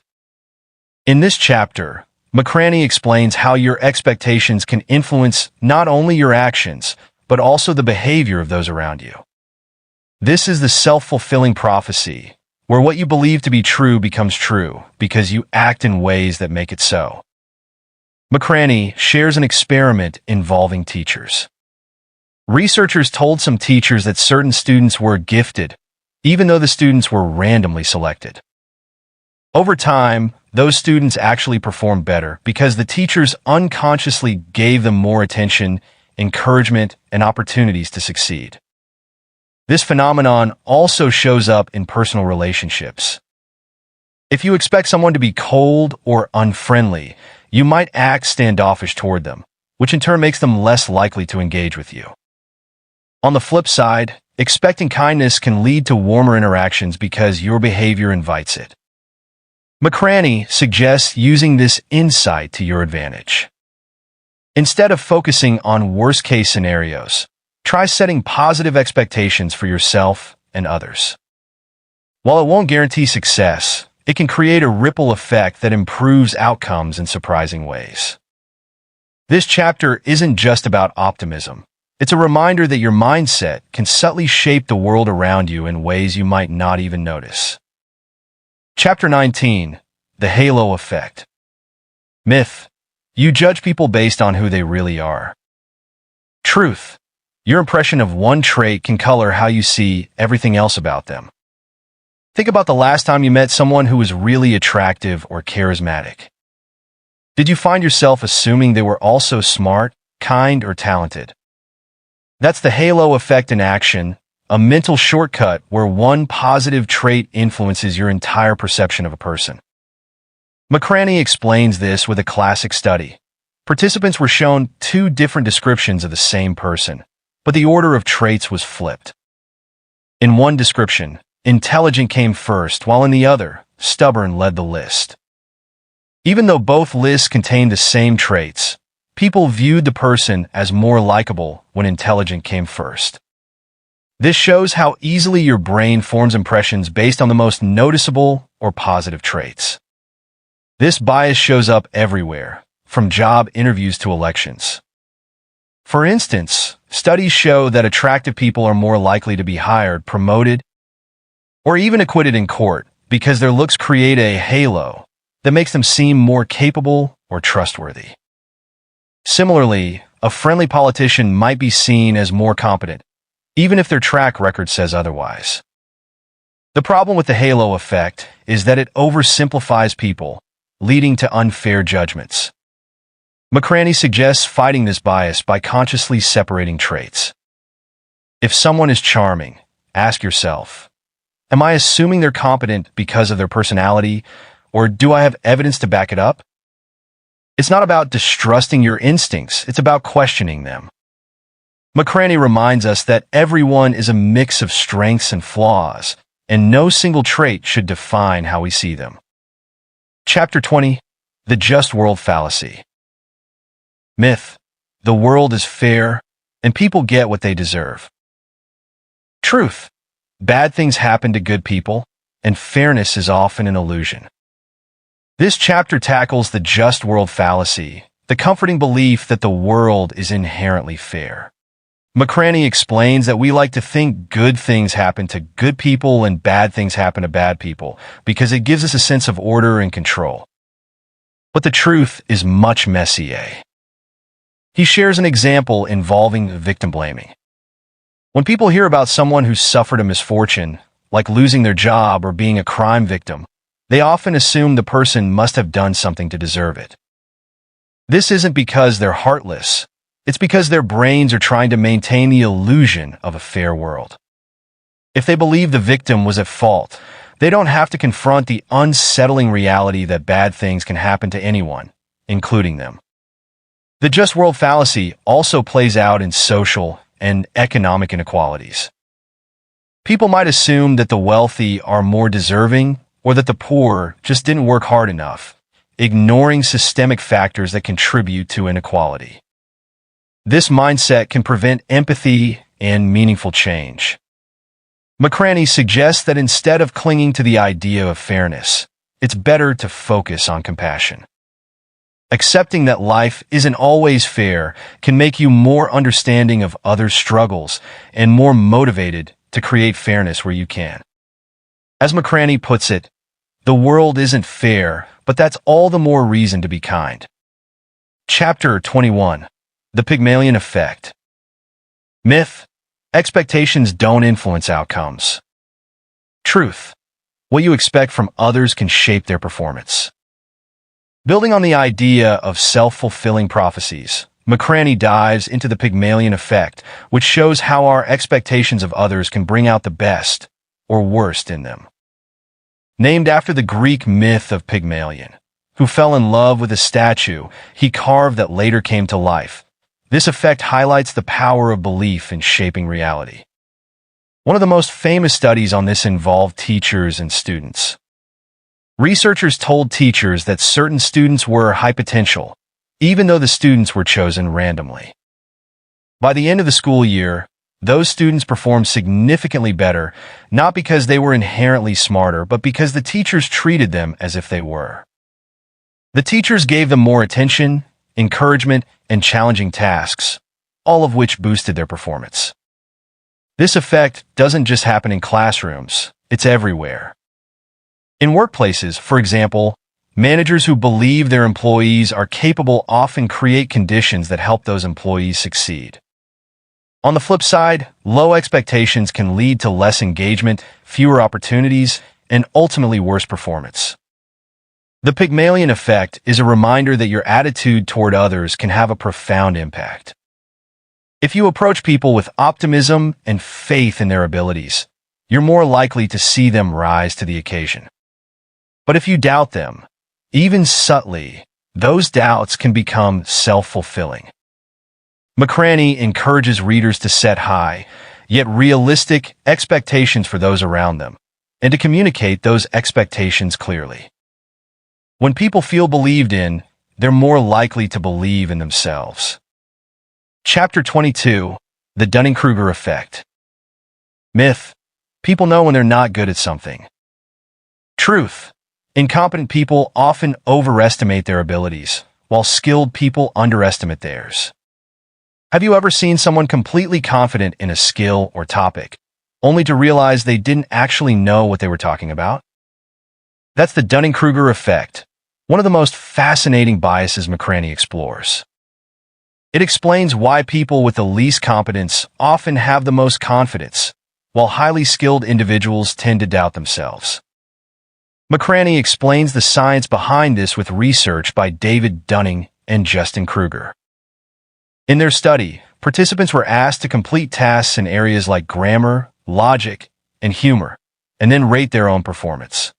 In this chapter, McCraney explains how your expectations can influence not only your actions, but also the behavior of those around you. This is the self-fulfilling prophecy, where what you believe to be true becomes true because you act in ways that make it so. McCraney shares an experiment involving teachers. Researchers told some teachers that certain students were gifted, even though the students were randomly selected. Over time, those students actually performed better because the teachers unconsciously gave them more attention, encouragement, and opportunities to succeed. This phenomenon also shows up in personal relationships. If you expect someone to be cold or unfriendly, you might act standoffish toward them, which in turn makes them less likely to engage with you. On the flip side, expecting kindness can lead to warmer interactions because your behavior invites it. McCraney suggests using this insight to your advantage. Instead of focusing on worst-case scenarios, try setting positive expectations for yourself and others. While it won't guarantee success, it can create a ripple effect that improves outcomes in surprising ways. This chapter isn't just about optimism. It's a reminder that your mindset can subtly shape the world around you in ways you might not even notice. Chapter 19. The Halo Effect. Myth. You judge people based on who they really are. Truth. Your impression of one trait can color how you see everything else about them. Think about the last time you met someone who was really attractive or charismatic. Did you find yourself assuming they were also smart, kind, or talented? That's the halo effect in action, a mental shortcut where one positive trait influences your entire perception of a person. McCraney explains this with a classic study. Participants were shown two different descriptions of the same person, but the order of traits was flipped. In one description, intelligent came first, while in the other, stubborn led the list. Even though both lists contained the same traits, people viewed the person as more likable when intelligent came first. This shows how easily your brain forms impressions based on the most noticeable or positive traits. This bias shows up everywhere, from job interviews to elections. For instance, studies show that attractive people are more likely to be hired, promoted, or even acquitted in court because their looks create a halo that makes them seem more capable or trustworthy. Similarly, a friendly politician might be seen as more competent, even if their track record says otherwise. The problem with the halo effect is that it oversimplifies people, leading to unfair judgments. McCraney suggests fighting this bias by consciously separating traits. If someone is charming, ask yourself, am I assuming they're competent because of their personality, or do I have evidence to back it up? It's not about distrusting your instincts, it's about questioning them. McCraney reminds us that everyone is a mix of strengths and flaws, and no single trait should define how we see them. Chapter 20. The just world fallacy. Myth: the world is fair, and people get what they deserve. Truth: bad things happen to good people, and fairness is often an illusion. This chapter tackles the just world fallacy, the comforting belief that the world is inherently fair. McCraney explains that we like to think good things happen to good people and bad things happen to bad people because it gives us a sense of order and control. But the truth is much messier. He shares an example involving victim blaming. When people hear about someone who suffered a misfortune, like losing their job or being a crime victim, they often assume the person must have done something to deserve it. This isn't because they're heartless. It's because their brains are trying to maintain the illusion of a fair world. If they believe the victim was at fault, they don't have to confront the unsettling reality that bad things can happen to anyone, including them. The just world fallacy also plays out in social and economic inequalities. People might assume that the wealthy are more deserving or that the poor just didn't work hard enough, ignoring systemic factors that contribute to inequality. This mindset can prevent empathy and meaningful change. McCraney suggests that instead of clinging to the idea of fairness, it's better to focus on compassion. Accepting that life isn't always fair can make you more understanding of others' struggles and more motivated to create fairness where you can. As McCraney puts it, the world isn't fair, but that's all the more reason to be kind. Chapter 21. The Pygmalion effect. Myth: expectations don't influence outcomes. Truth: what you expect from others can shape their performance. Building on the idea of self-fulfilling prophecies, McCraney dives into the Pygmalion effect, which shows how our expectations of others can bring out the best or worst in them. Named after the Greek myth of Pygmalion, who fell in love with a statue he carved that later came to life, this effect highlights the power of belief in shaping reality. One of the most famous studies on this involved teachers and students. Researchers told teachers that certain students were hypotential, even though the students were chosen randomly. By the end of the school year, those students performed significantly better, not because they were inherently smarter, but because the teachers treated them as if they were. The teachers gave them more attention, encouragement, and challenging tasks, all of which boosted their performance. This effect doesn't just happen in classrooms, it's everywhere. In workplaces, for example, managers who believe their employees are capable often create conditions that help those employees succeed. On the flip side, low expectations can lead to less engagement, fewer opportunities, and ultimately worse performance. The Pygmalion effect is a reminder that your attitude toward others can have a profound impact. If you approach people with optimism and faith in their abilities, you're more likely to see them rise to the occasion. But if you doubt them, even subtly, those doubts can become self-fulfilling. McCraney encourages readers to set high, yet realistic expectations for those around them, and to communicate those expectations clearly. When people feel believed in, they're more likely to believe in themselves. Chapter 22. The Dunning-Kruger effect. Myth: people know when they're not good at something. Truth: incompetent people often overestimate their abilities, while skilled people underestimate theirs. Have you ever seen someone completely confident in a skill or topic, only to realize they didn't actually know what they were talking about? That's the Dunning-Kruger effect, one of the most fascinating biases McCraney explores. It explains why people with the least competence often have the most confidence, while highly skilled individuals tend to doubt themselves. McCraney explains the science behind this with research by David Dunning and Justin Kruger. In their study, participants were asked to complete tasks in areas like grammar, logic, and humor, and then rate their own performance.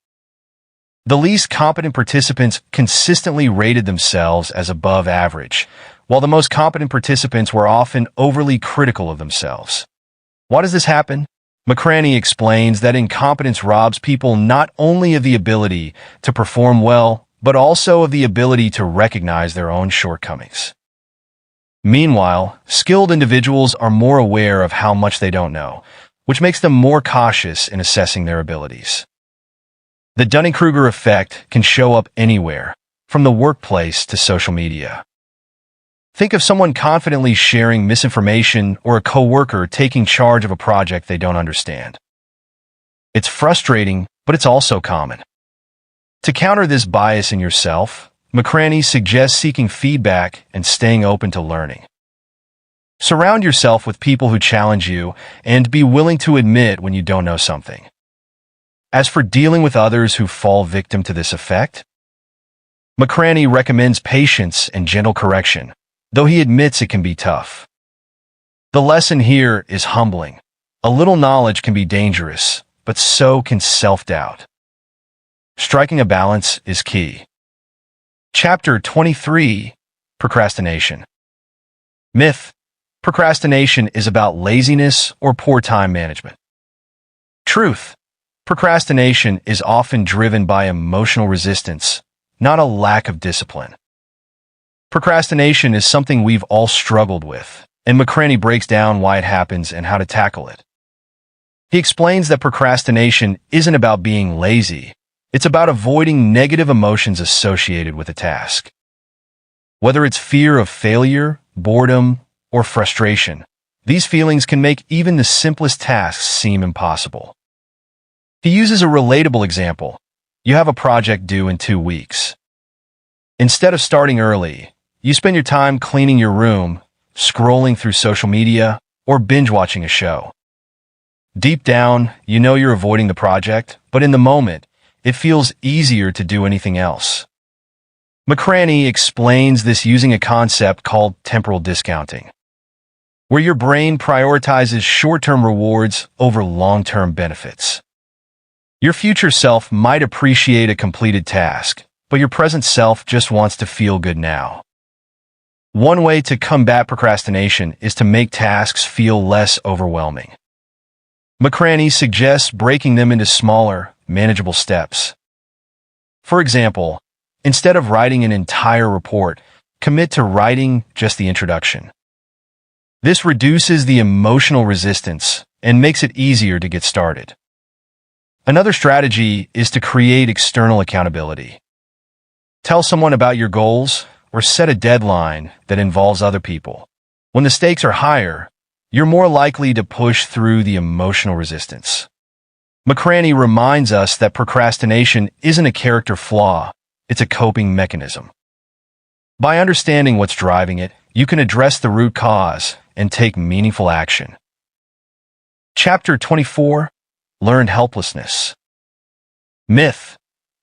The least competent participants consistently rated themselves as above average, while the most competent participants were often overly critical of themselves. Why does this happen? McCraney explains that incompetence robs people not only of the ability to perform well, but also of the ability to recognize their own shortcomings. Meanwhile, skilled individuals are more aware of how much they don't know, which makes them more cautious in assessing their abilities. The Dunning-Kruger effect can show up anywhere, from the workplace to social media. Think of someone confidently sharing misinformation or a coworker taking charge of a project they don't understand. It's frustrating, but it's also common. To counter this bias in yourself, McCraney suggests seeking feedback and staying open to learning. Surround yourself with people who challenge you and be willing to admit when you don't know something. As for dealing with others who fall victim to this effect, McCraney recommends patience and gentle correction, though he admits it can be tough. The lesson here is humbling. A little knowledge can be dangerous, but so can self-doubt. Striking a balance is key. Chapter 23: Procrastination. Myth: procrastination is about laziness or poor time management. Truth: procrastination is often driven by emotional resistance, not a lack of discipline. Procrastination is something we've all struggled with, and McCraney breaks down why it happens and how to tackle it. He explains that procrastination isn't about being lazy, it's about avoiding negative emotions associated with a task. Whether it's fear of failure, boredom, or frustration, these feelings can make even the simplest tasks seem impossible. He uses a relatable example. You have a project due in 2 weeks. Instead of starting early, you spend your time cleaning your room, scrolling through social media, or binge-watching a show. Deep down, you know you're avoiding the project, but in the moment, it feels easier to do anything else. McCraney explains this using a concept called temporal discounting, where your brain prioritizes short-term rewards over long-term benefits. Your future self might appreciate a completed task, but your present self just wants to feel good now. One way to combat procrastination is to make tasks feel less overwhelming. McCraney suggests breaking them into smaller, manageable steps. For example, instead of writing an entire report, commit to writing just the introduction. This reduces the emotional resistance and makes it easier to get started. Another strategy is to create external accountability. Tell someone about your goals or set a deadline that involves other people. When the stakes are higher, you're more likely to push through the emotional resistance. McCraney reminds us that procrastination isn't a character flaw, it's a coping mechanism. By understanding what's driving it, you can address the root cause and take meaningful action. Chapter 24: Learned helplessness. Myth: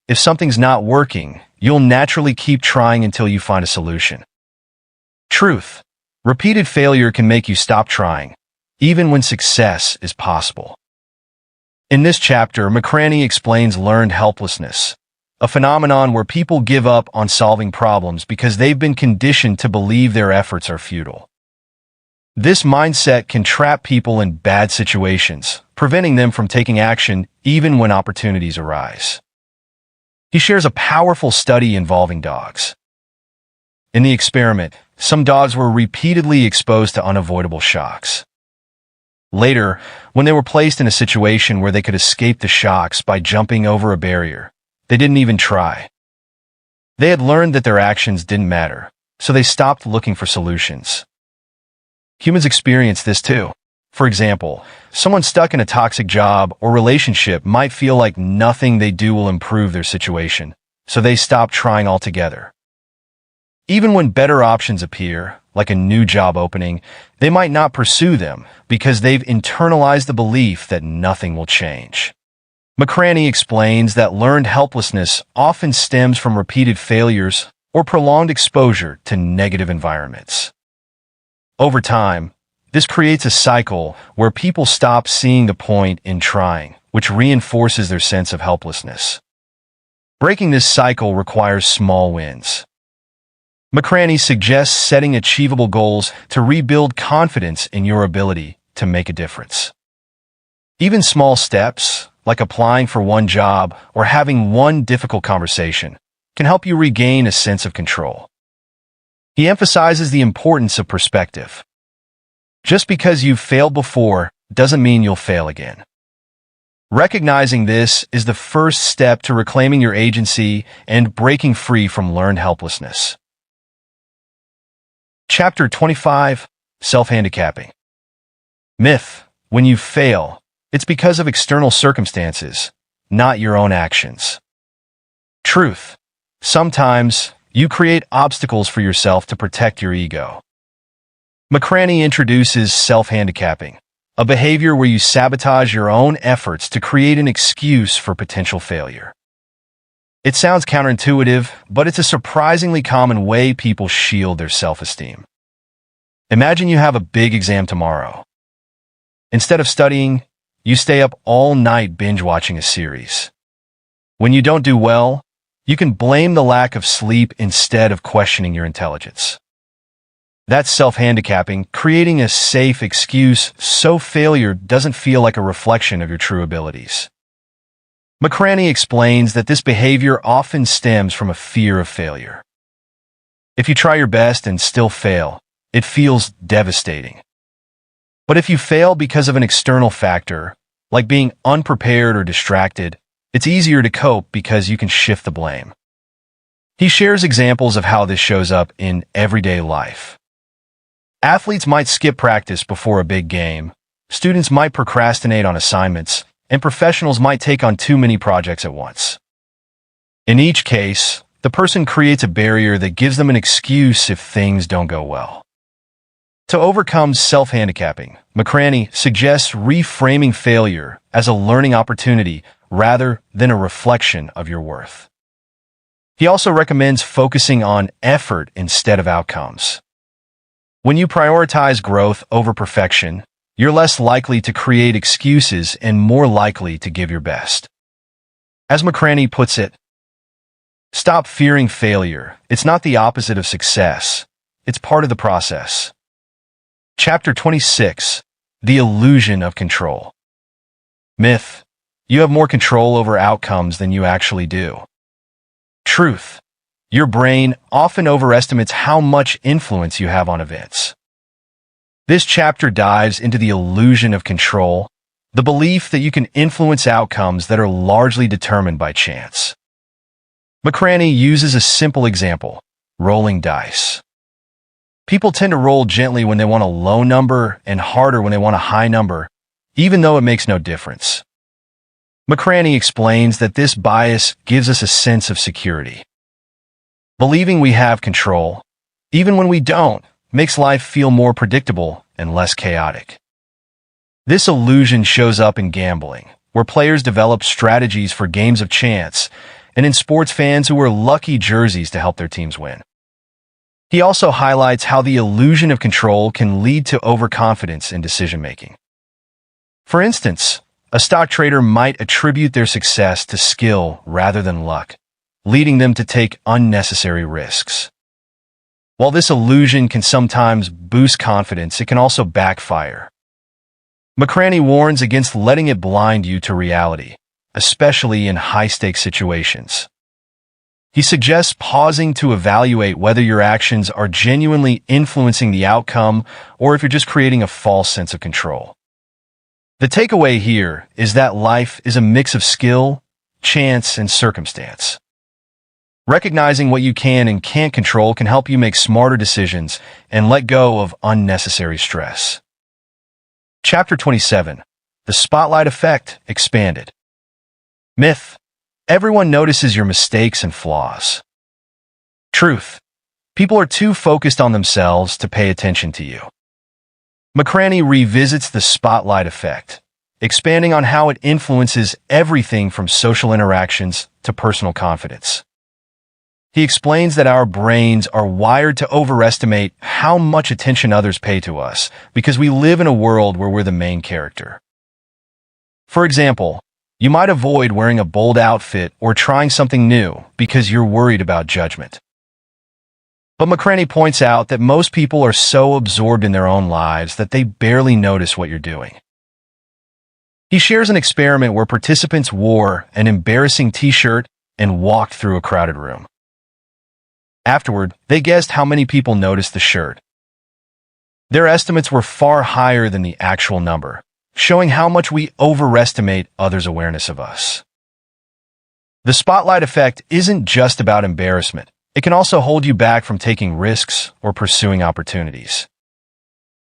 if something's not working, you'll naturally keep trying until you find a solution. Truth: repeated failure can make you stop trying, even when success is possible. In this chapter, McCraney explains learned helplessness, a phenomenon where people give up on solving problems because they've been conditioned to believe their efforts are futile. This mindset can trap people in bad situations, preventing them from taking action even when opportunities arise. He shares a powerful study involving dogs. In the experiment, some dogs were repeatedly exposed to unavoidable shocks. Later, when they were placed in a situation where they could escape the shocks by jumping over a barrier, they didn't even try. They had learned that their actions didn't matter, so they stopped looking for solutions. Humans experience this too. For example, someone stuck in a toxic job or relationship might feel like nothing they do will improve their situation, so they stop trying altogether. Even when better options appear, like a new job opening, they might not pursue them because they've internalized the belief that nothing will change. McCraney explains that learned helplessness often stems from repeated failures or prolonged exposure to negative environments. Over time, this creates a cycle where people stop seeing the point in trying, which reinforces their sense of helplessness. Breaking this cycle requires small wins. McCraney suggests setting achievable goals to rebuild confidence in your ability to make a difference. Even small steps, like applying for one job or having one difficult conversation, can help you regain a sense of control. He emphasizes the importance of perspective. Just because you've failed before doesn't mean you'll fail again. Recognizing this is the first step to reclaiming your agency and breaking free from learned helplessness. Chapter 25, Self-handicapping. Myth: when you fail, it's because of external circumstances, not your own actions. Truth: sometimes you create obstacles for yourself to protect your ego. McCraney introduces self-handicapping, a behavior where you sabotage your own efforts to create an excuse for potential failure. It sounds counterintuitive, but it's a surprisingly common way people shield their self-esteem. Imagine you have a big exam tomorrow. Instead of studying, you stay up all night binge-watching a series. When you don't do well, you can blame the lack of sleep instead of questioning your intelligence. That's self-handicapping, creating a safe excuse so failure doesn't feel like a reflection of your true abilities. McCraney explains that this behavior often stems from a fear of failure. If you try your best and still fail, it feels devastating. But if you fail because of an external factor, like being unprepared or distracted, it's easier to cope because you can shift the blame. He shares examples of how this shows up in everyday life. Athletes might skip practice before a big game, students might procrastinate on assignments, and professionals might take on too many projects at once. In each case, the person creates a barrier that gives them an excuse if things don't go well. To overcome self-handicapping, McCraney suggests reframing failure as a learning opportunity rather than a reflection of your worth. He also recommends focusing on effort instead of outcomes. When you prioritize growth over perfection, you're less likely to create excuses and more likely to give your best. As McCraney puts it, stop fearing failure. It's not the opposite of success. It's part of the process. Chapter 26, The Illusion of Control. Myth: you have more control over outcomes than you actually do. Truth: your brain often overestimates how much influence you have on events. This chapter dives into the illusion of control, the belief that you can influence outcomes that are largely determined by chance. McCraney uses a simple example: rolling dice. People tend to roll gently when they want a low number and harder when they want a high number, even though it makes no difference. McCraney explains that this bias gives us a sense of security. Believing we have control, even when we don't, makes life feel more predictable and less chaotic. This illusion shows up in gambling, where players develop strategies for games of chance, and in sports fans who wear lucky jerseys to help their teams win. He also highlights how the illusion of control can lead to overconfidence in decision-making. For instance, a stock trader might attribute their success to skill rather than luck, leading them to take unnecessary risks. While this illusion can sometimes boost confidence, it can also backfire. McCraney warns against letting it blind you to reality, especially in high-stakes situations. He suggests pausing to evaluate whether your actions are genuinely influencing the outcome or if you're just creating a false sense of control. The takeaway here is that life is a mix of skill, chance, and circumstance. Recognizing what you can and can't control can help you make smarter decisions and let go of unnecessary stress. Chapter 27, The Spotlight Effect Expanded. Myth: everyone notices your mistakes and flaws. Truth: people are too focused on themselves to pay attention to you. McCraney revisits the spotlight effect, expanding on how it influences everything from social interactions to personal confidence. He explains that our brains are wired to overestimate how much attention others pay to us because we live in a world where we're the main character. For example, you might avoid wearing a bold outfit or trying something new because you're worried about judgment. But McCraney points out that most people are so absorbed in their own lives that they barely notice what you're doing. He shares an experiment where participants wore an embarrassing t-shirt and walked through a crowded room. Afterward, they guessed how many people noticed the shirt. Their estimates were far higher than the actual number, showing how much we overestimate others' awareness of us. The spotlight effect isn't just about embarrassment. It can also hold you back from taking risks or pursuing opportunities.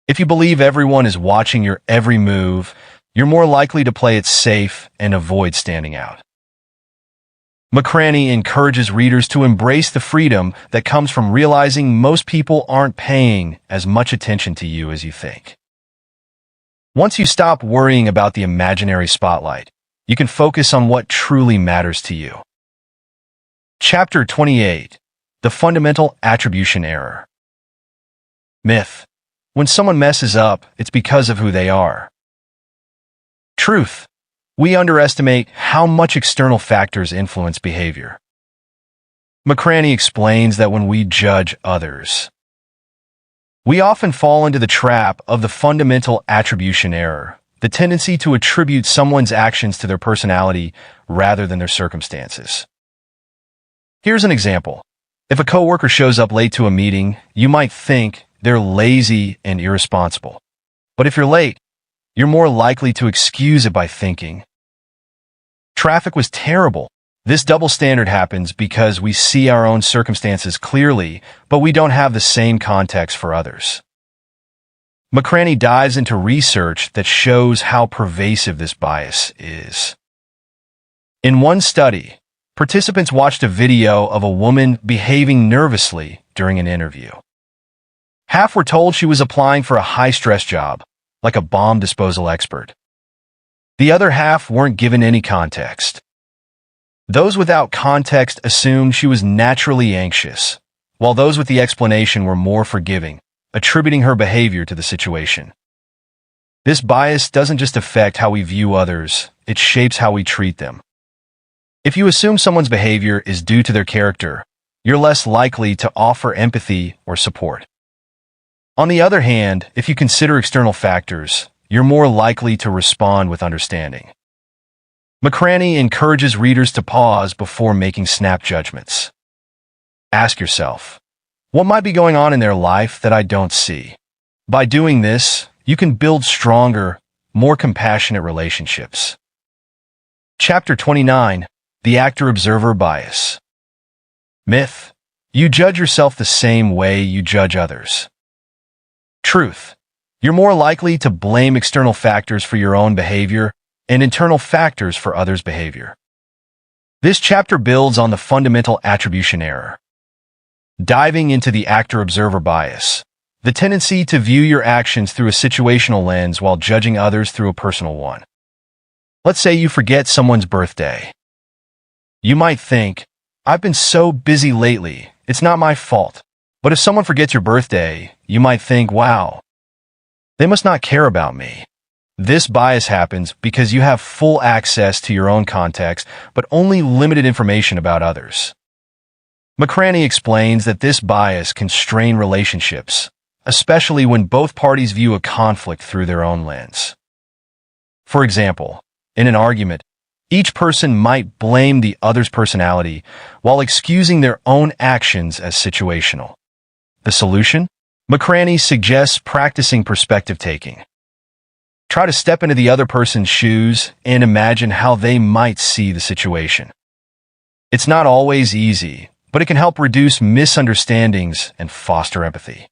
If you believe everyone is watching your every move, you're more likely to play it safe and avoid standing out. McCraney encourages readers to embrace the freedom that comes from realizing most people aren't paying as much attention to you as you think. Once you stop worrying about the imaginary spotlight, you can focus on what truly matters to you. Chapter 28. The Fundamental Attribution Error. Myth. When someone messes up, it's because of who they are. Truth. We underestimate how much external factors influence behavior. McCraney explains that when we judge others, we often fall into the trap of the fundamental attribution error, the tendency to attribute someone's actions to their personality rather than their circumstances. Here's an example. If a coworker shows up late to a meeting, you might think they're lazy and irresponsible. But if you're late, you're more likely to excuse it by thinking, traffic was terrible. This double standard happens because we see our own circumstances clearly, but we don't have the same context for others. McCraney dives into research that shows how pervasive this bias is. In one study, participants watched a video of a woman behaving nervously during an interview. Half were told she was applying for a high-stress job, like a bomb disposal expert. The other half weren't given any context. Those without context assumed she was naturally anxious, while those with the explanation were more forgiving, attributing her behavior to the situation. This bias doesn't just affect how we view others, it shapes how we treat them. If you assume someone's behavior is due to their character, you're less likely to offer empathy or support. On the other hand, if you consider external factors, you're more likely to respond with understanding. McCraney encourages readers to pause before making snap judgments. Ask yourself, what might be going on in their life that I don't see? By doing this, you can build stronger, more compassionate relationships. Chapter 29. The Actor-Observer Bias. Myth. You judge yourself the same way you judge others. Truth. You're more likely to blame external factors for your own behavior and internal factors for others' behavior. This chapter builds on the fundamental attribution error. Diving into the actor-observer bias, the tendency to view your actions through a situational lens while judging others through a personal one. Let's say you forget someone's birthday. You might think, I've been so busy lately, it's not my fault. But if someone forgets your birthday, you might think, wow, they must not care about me. This bias happens because you have full access to your own context, but only limited information about others. McCraney explains that this bias can strain relationships, especially when both parties view a conflict through their own lens. For example, in an argument, each person might blame the other's personality while excusing their own actions as situational. The solution? McCraney suggests practicing perspective taking. Try to step into the other person's shoes and imagine how they might see the situation. It's not always easy, but it can help reduce misunderstandings and foster empathy.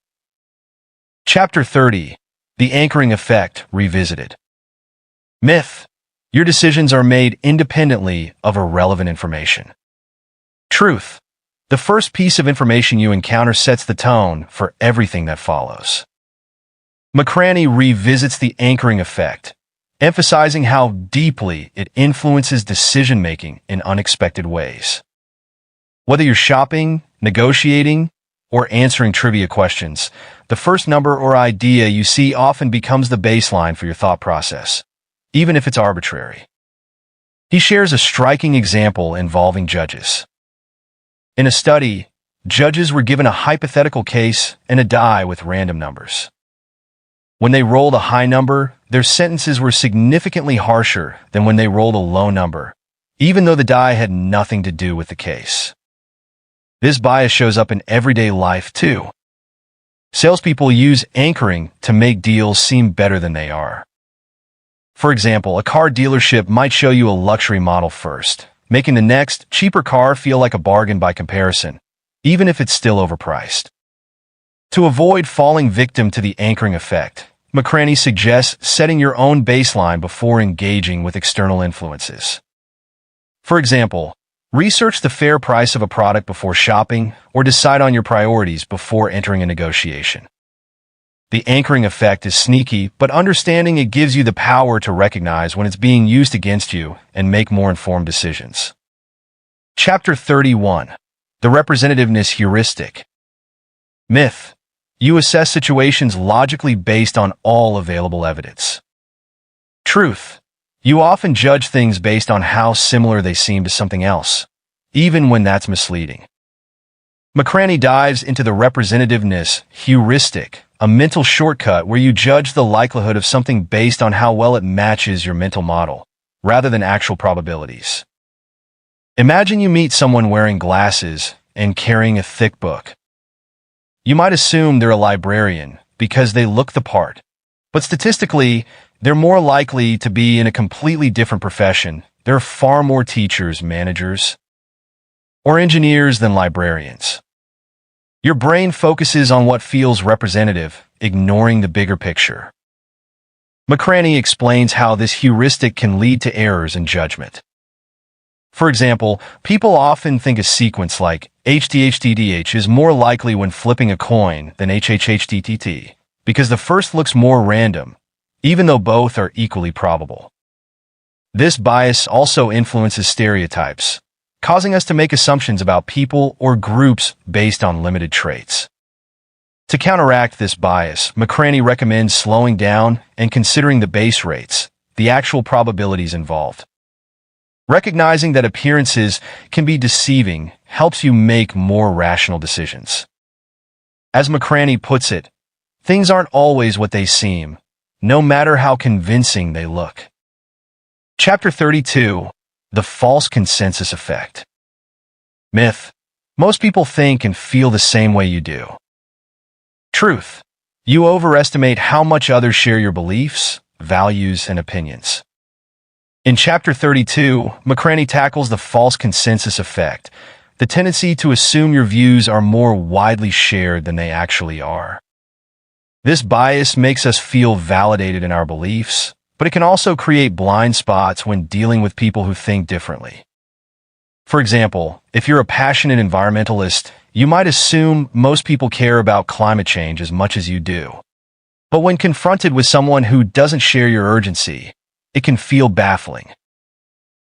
Chapter 30. The Anchoring Effect Revisited. Myth. Your decisions are made independently of irrelevant information. Truth. The first piece of information you encounter sets the tone for everything that follows. McCraney revisits the anchoring effect, emphasizing how deeply it influences decision-making in unexpected ways. Whether you're shopping, negotiating, or answering trivia questions, the first number or idea you see often becomes the baseline for your thought process, even if it's arbitrary. He shares a striking example involving judges. In a study, judges were given a hypothetical case and a die with random numbers. When they rolled a high number, their sentences were significantly harsher than when they rolled a low number, even though the die had nothing to do with the case. This bias shows up in everyday life too. Salespeople use anchoring to make deals seem better than they are. For example, a car dealership might show you a luxury model first, making the next, cheaper car feel like a bargain by comparison, even if it's still overpriced. To avoid falling victim to the anchoring effect, McCraney suggests setting your own baseline before engaging with external influences. For example, research the fair price of a product before shopping, or decide on your priorities before entering a negotiation. The anchoring effect is sneaky, but understanding it gives you the power to recognize when it's being used against you and make more informed decisions. Chapter 31. The Representativeness Heuristic. Myth. You assess situations logically based on all available evidence. Truth. You often judge things based on how similar they seem to something else, even when that's misleading. McCraney dives into the representativeness heuristic, a mental shortcut where you judge the likelihood of something based on how well it matches your mental model, rather than actual probabilities. Imagine you meet someone wearing glasses and carrying a thick book. You might assume they're a librarian because they look the part, but statistically, they're more likely to be in a completely different profession. There are far more teachers, managers, or engineers than librarians. Your brain focuses on what feels representative, ignoring the bigger picture. McCraney explains how this heuristic can lead to errors in judgment. For example, people often think a sequence like HDHDDH is more likely when flipping a coin than HHHDTT, because the first looks more random, even though both are equally probable. This bias also influences stereotypes, causing us to make assumptions about people or groups based on limited traits. To counteract this bias, McCraney recommends slowing down and considering the base rates, the actual probabilities involved. Recognizing that appearances can be deceiving helps you make more rational decisions. As McCraney puts it, things aren't always what they seem, no matter how convincing they look. Chapter 32. The False Consensus Effect. Myth. Most people think and feel the same way you do. Truth. You overestimate how much others share your beliefs, values, and opinions. In Chapter 32, McCraney tackles the false consensus effect, the tendency to assume your views are more widely shared than they actually are. This bias makes us feel validated in our beliefs, but it can also create blind spots when dealing with people who think differently. For example, if you're a passionate environmentalist, you might assume most people care about climate change as much as you do. But when confronted with someone who doesn't share your urgency, it can feel baffling.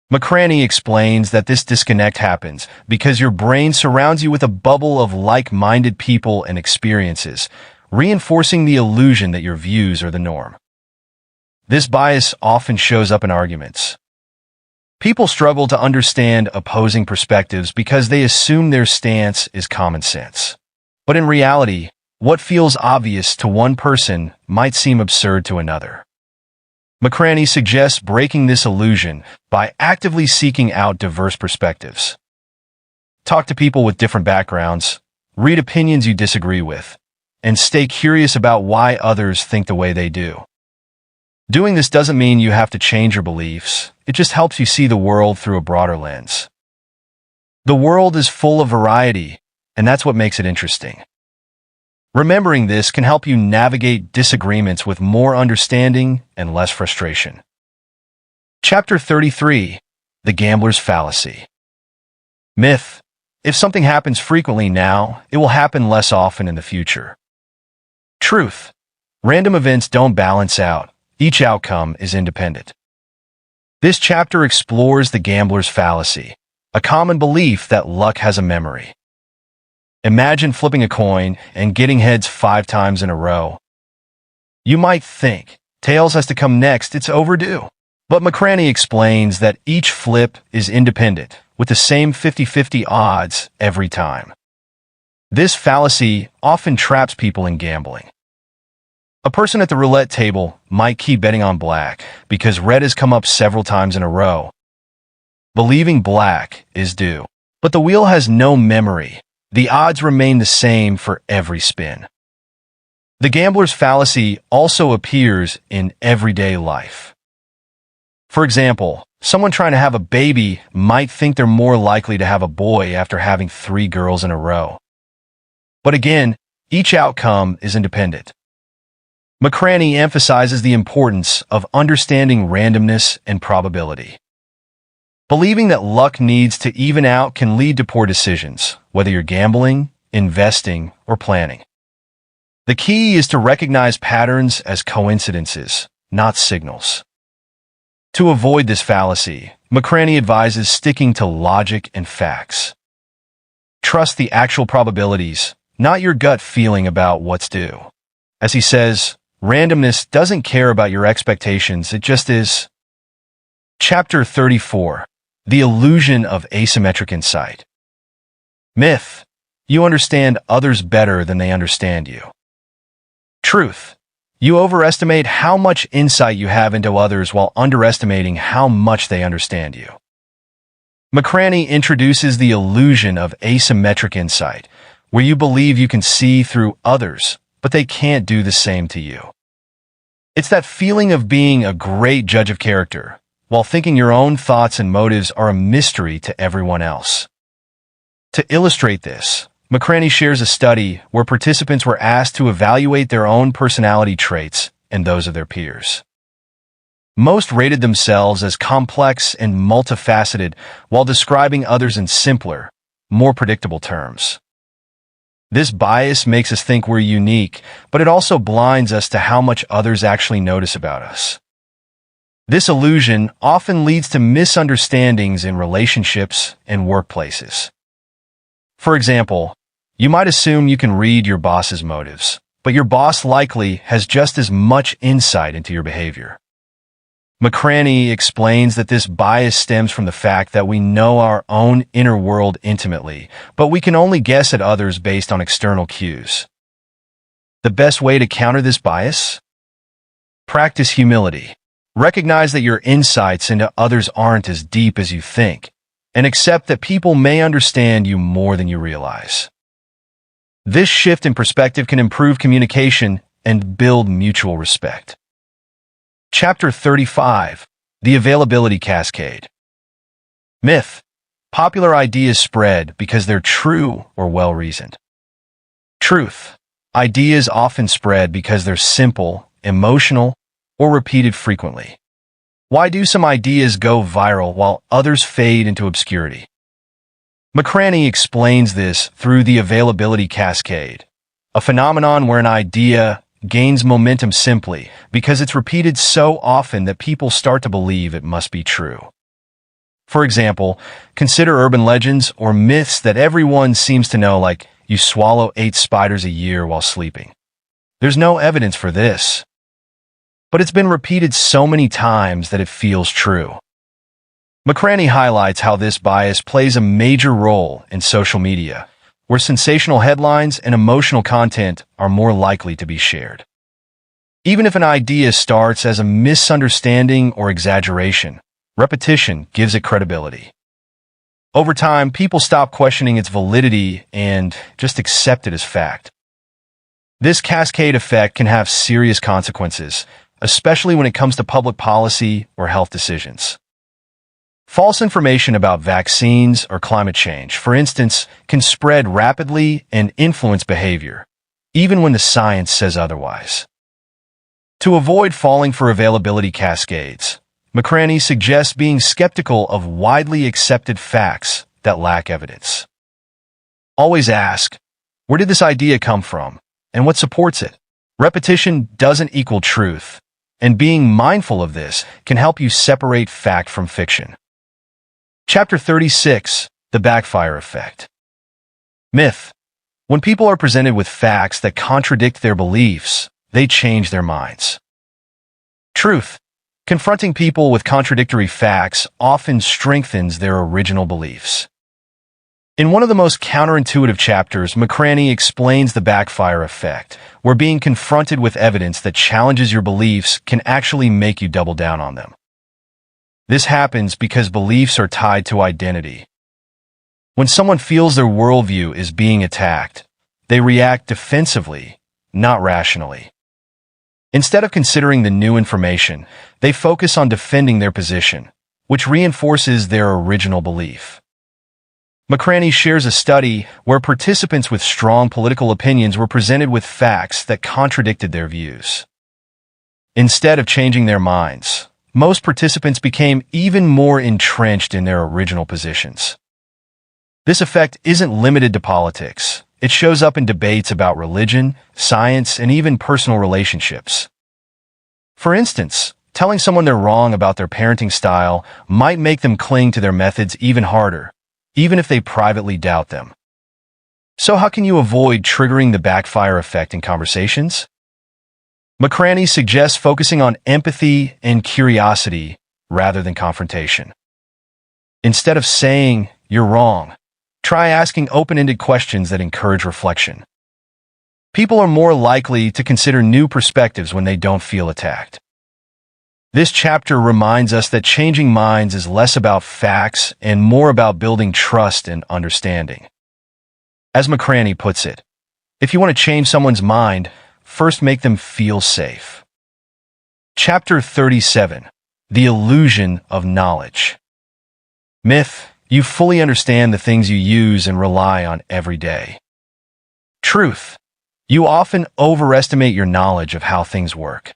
McCraney explains that this disconnect happens because your brain surrounds you with a bubble of like-minded people and experiences, reinforcing the illusion that your views are the norm. This bias often shows up in arguments. People struggle to understand opposing perspectives because they assume their stance is common sense. But in reality, what feels obvious to one person might seem absurd to another. McCraney suggests breaking this illusion by actively seeking out diverse perspectives. Talk to people with different backgrounds, read opinions you disagree with, and stay curious about why others think the way they do. Doing this doesn't mean you have to change your beliefs, it just helps you see the world through a broader lens. The world is full of variety, and that's what makes it interesting. Remembering this can help you navigate disagreements with more understanding and less frustration. Chapter 33. The Gambler's Fallacy. Myth. If something happens frequently now, it will happen less often in the future. Truth. Random events don't balance out. Each outcome is independent. This chapter explores the gambler's fallacy, a common belief that luck has a memory. Imagine flipping a coin and getting heads 5 times in a row. You might think, tails has to come next, it's overdue. But McCraney explains that each flip is independent, with the same 50-50 odds every time. This fallacy often traps people in gambling. A person at the roulette table might keep betting on black because red has come up several times in a row, believing black is due. But the wheel has no memory, the odds remain the same for every spin. The gambler's fallacy also appears in everyday life. For example, someone trying to have a baby might think they're more likely to have a boy after having 3 girls in a row. But again, each outcome is independent. McCraney emphasizes the importance of understanding randomness and probability. Believing that luck needs to even out can lead to poor decisions, whether you're gambling, investing, or planning. The key is to recognize patterns as coincidences, not signals. To avoid this fallacy, McCraney advises sticking to logic and facts. Trust the actual probabilities, not your gut feeling about what's due. As he says, randomness doesn't care about your expectations, it just is. Chapter 34. The Illusion of Asymmetric Insight. Myth. You understand others better than they understand you. Truth. You overestimate how much insight you have into others while underestimating how much they understand you. McCraney introduces the illusion of asymmetric insight, where you believe you can see through others, but they can't do the same to you. It's that feeling of being a great judge of character, while thinking your own thoughts and motives are a mystery to everyone else. To illustrate this, McCraney shares a study where participants were asked to evaluate their own personality traits and those of their peers. Most rated themselves as complex and multifaceted while describing others in simpler, more predictable terms. This bias makes us think we're unique, but it also blinds us to how much others actually notice about us. This illusion often leads to misunderstandings in relationships and workplaces. For example, you might assume you can read your boss's motives, but your boss likely has just as much insight into your behavior. McCraney explains that this bias stems from the fact that we know our own inner world intimately, but we can only guess at others based on external cues. The best way to counter this bias? Practice humility. Recognize that your insights into others aren't as deep as you think, and accept that people may understand you more than you realize. This shift in perspective can improve communication and build mutual respect. Chapter 35. The Availability Cascade. Myth. Popular ideas spread because they're true or well-reasoned. Truth. Ideas often spread because they're simple, emotional, or repeated frequently. Why do some ideas go viral while others fade into obscurity? McCraney explains this through the availability cascade, a phenomenon where an idea gains momentum simply because it's repeated so often that people start to believe it must be true. For example, consider urban legends or myths that everyone seems to know, like you swallow 8 spiders a year while sleeping. There's no evidence for this, but it's been repeated so many times that it feels true. McCraney highlights how this bias plays a major role in social media, where sensational headlines and emotional content are more likely to be shared. Even if an idea starts as a misunderstanding or exaggeration, repetition gives it credibility. Over time, people stop questioning its validity and just accept it as fact. This cascade effect can have serious consequences, especially when it comes to public policy or health decisions. False information about vaccines or climate change, for instance, can spread rapidly and influence behavior, even when the science says otherwise. To avoid falling for availability cascades, McCraney suggests being skeptical of widely accepted facts that lack evidence. Always ask, where did this idea come from, and what supports it? Repetition doesn't equal truth, and being mindful of this can help you separate fact from fiction. Chapter 36. The Backfire Effect. Myth. When people are presented with facts that contradict their beliefs, they change their minds. Truth. Confronting people with contradictory facts often strengthens their original beliefs. In one of the most counterintuitive chapters, McCraney explains the backfire effect, where being confronted with evidence that challenges your beliefs can actually make you double down on them. This happens because beliefs are tied to identity. When someone feels their worldview is being attacked, they react defensively, not rationally. Instead of considering the new information, they focus on defending their position, which reinforces their original belief. McCraney shares a study where participants with strong political opinions were presented with facts that contradicted their views. Instead of changing their minds, most participants became even more entrenched in their original positions. This effect isn't limited to politics. It shows up in debates about religion, science, and even personal relationships. For instance, telling someone they're wrong about their parenting style might make them cling to their methods even harder, even if they privately doubt them. So how can you avoid triggering the backfire effect in conversations? McCraney suggests focusing on empathy and curiosity rather than confrontation. Instead of saying, "You're wrong," try asking open-ended questions that encourage reflection. People are more likely to consider new perspectives when they don't feel attacked. This chapter reminds us that changing minds is less about facts and more about building trust and understanding. As McCraney puts it, if you want to change someone's mind, first make them feel safe. Chapter 37. The Illusion of Knowledge. Myth: you fully understand the things you use and rely on every day. Truth: you often overestimate your knowledge of how things work.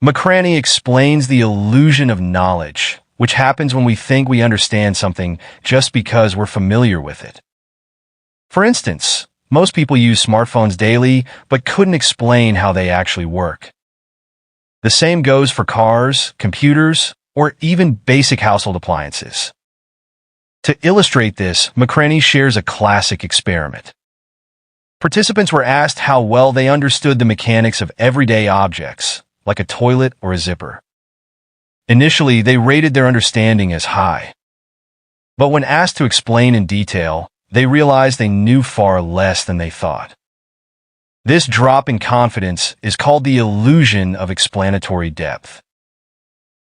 McCraney explains the illusion of knowledge, which happens when we think we understand something just because we're familiar with it. For instance, most people use smartphones daily but couldn't explain how they actually work. The same goes for cars, computers, or even basic household appliances. To illustrate this, McCraney shares a classic experiment. Participants were asked how well they understood the mechanics of everyday objects, like a toilet or a zipper. Initially, they rated their understanding as high. But when asked to explain in detail, they realized they knew far less than they thought. This drop in confidence is called the illusion of explanatory depth.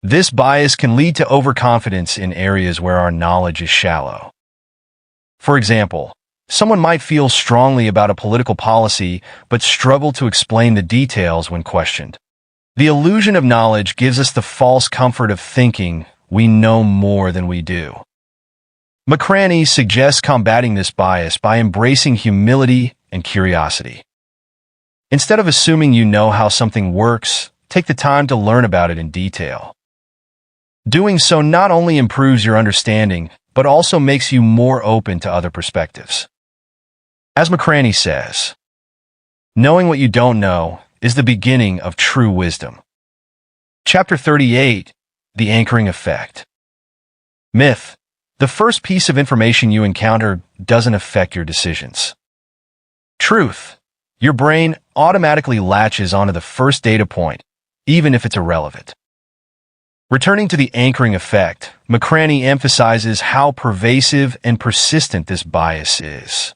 This bias can lead to overconfidence in areas where our knowledge is shallow. For example, someone might feel strongly about a political policy but struggle to explain the details when questioned. The illusion of knowledge gives us the false comfort of thinking we know more than we do. McCraney suggests combating this bias by embracing humility and curiosity. Instead of assuming you know how something works, take the time to learn about it in detail. Doing so not only improves your understanding, but also makes you more open to other perspectives. As McCraney says, knowing what you don't know is the beginning of true wisdom. Chapter 38. The Anchoring Effect. Myth: the first piece of information you encounter doesn't affect your decisions. Truth: your brain automatically latches onto the first data point, even if it's irrelevant. Returning to the anchoring effect, McCraney emphasizes how pervasive and persistent this bias is.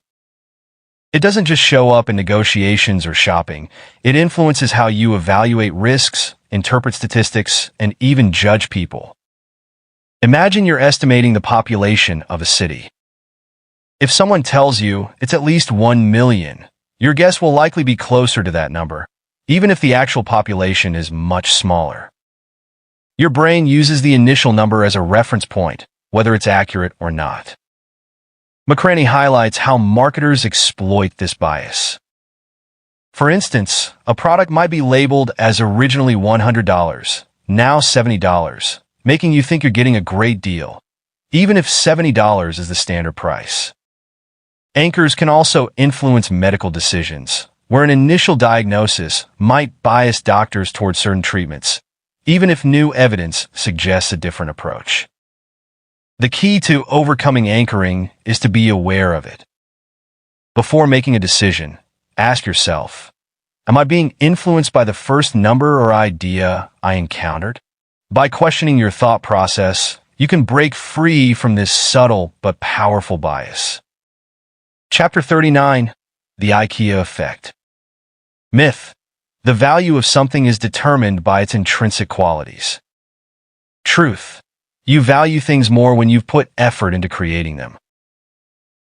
It doesn't just show up in negotiations or shopping. It influences how you evaluate risks, interpret statistics, and even judge people. Imagine you're estimating the population of a city. If someone tells you it's at least 1 million, your guess will likely be closer to that number, even if the actual population is much smaller. Your brain uses the initial number as a reference point, whether it's accurate or not. McCraney highlights how marketers exploit this bias. For instance, a product might be labeled as originally $100, now $70, making you think you're getting a great deal, even if $70 is the standard price. Anchors can also influence medical decisions, where an initial diagnosis might bias doctors toward certain treatments, even if new evidence suggests a different approach. The key to overcoming anchoring is to be aware of it. Before making a decision, ask yourself, am I being influenced by the first number or idea I encountered? By questioning your thought process, you can break free from this subtle but powerful bias. Chapter 39. The Ikea Effect. Myth: the value of something is determined by its intrinsic qualities. Truth: you value things more when you've put effort into creating them.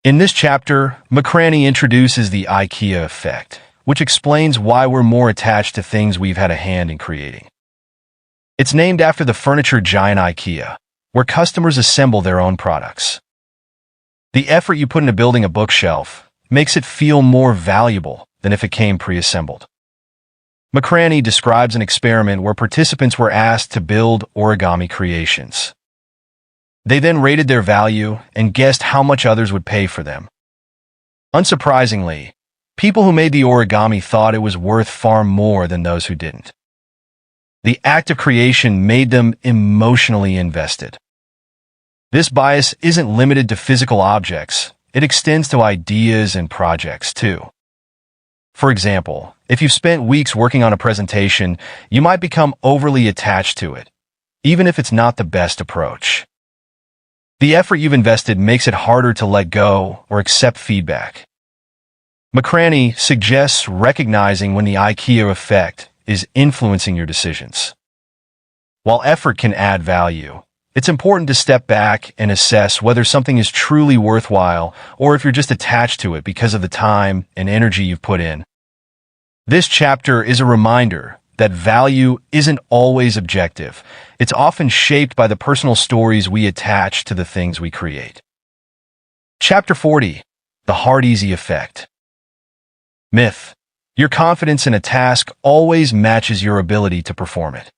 In this chapter, McCraney introduces the Ikea effect, which explains why we're more attached to things we've had a hand in creating. It's named after the furniture giant Ikea, where customers assemble their own products. The effort you put into building a bookshelf makes it feel more valuable than if it came pre-assembled. McCraney describes an experiment where participants were asked to build origami creations. They then rated their value and guessed how much others would pay for them. Unsurprisingly, people who made the origami thought it was worth far more than those who didn't. The act of creation made them emotionally invested. This bias isn't limited to physical objects. It extends to ideas and projects, too. For example, if you've spent weeks working on a presentation, you might become overly attached to it, even if it's not the best approach. The effort you've invested makes it harder to let go or accept feedback. McCraney suggests recognizing when the Ikea effect is influencing your decisions. While effort can add value, it's important to step back and assess whether something is truly worthwhile or if you're just attached to it because of the time and energy you've put in. This chapter is a reminder that value isn't always objective. It's often shaped by the personal stories we attach to the things we create. Chapter 40. The Hard-Easy Effect. Myth. Your confidence in a task always matches your ability to perform it.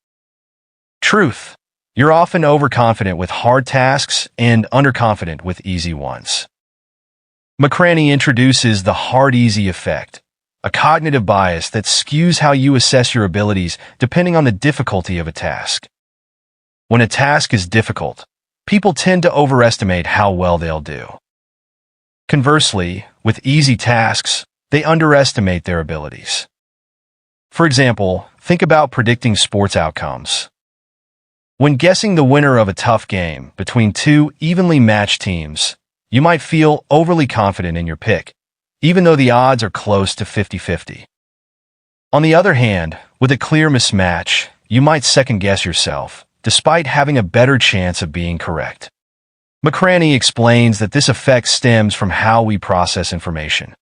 Truth. You're often overconfident with hard tasks and underconfident with easy ones. McCraney introduces the hard-easy effect, a cognitive bias that skews how you assess your abilities depending on the difficulty of a task. When a task is difficult, people tend to overestimate how well they'll do. Conversely, with easy tasks, they underestimate their abilities. For example, think about predicting sports outcomes. When guessing the winner of a tough game between two evenly matched teams, you might feel overly confident in your pick, even though the odds are close to 50-50. On the other hand, with a clear mismatch, you might second-guess yourself, despite having a better chance of being correct. McCraney explains that this effect stems from how we process information.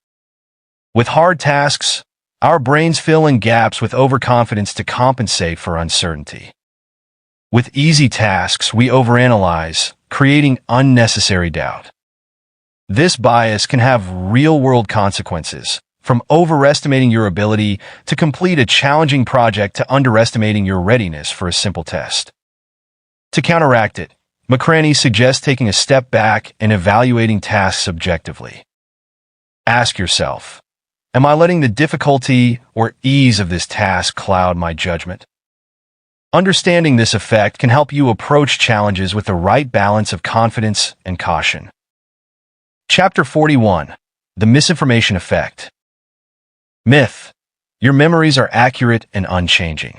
With hard tasks, our brains fill in gaps with overconfidence to compensate for uncertainty. With easy tasks, we overanalyze, creating unnecessary doubt. This bias can have real-world consequences, from overestimating your ability to complete a challenging project to underestimating your readiness for a simple test. To counteract it, McCraney suggests taking a step back and evaluating tasks objectively. Ask yourself, am I letting the difficulty or ease of this task cloud my judgment? Understanding this effect can help you approach challenges with the right balance of confidence and caution. Chapter 41. The Misinformation Effect. Myth. Your memories are accurate and unchanging.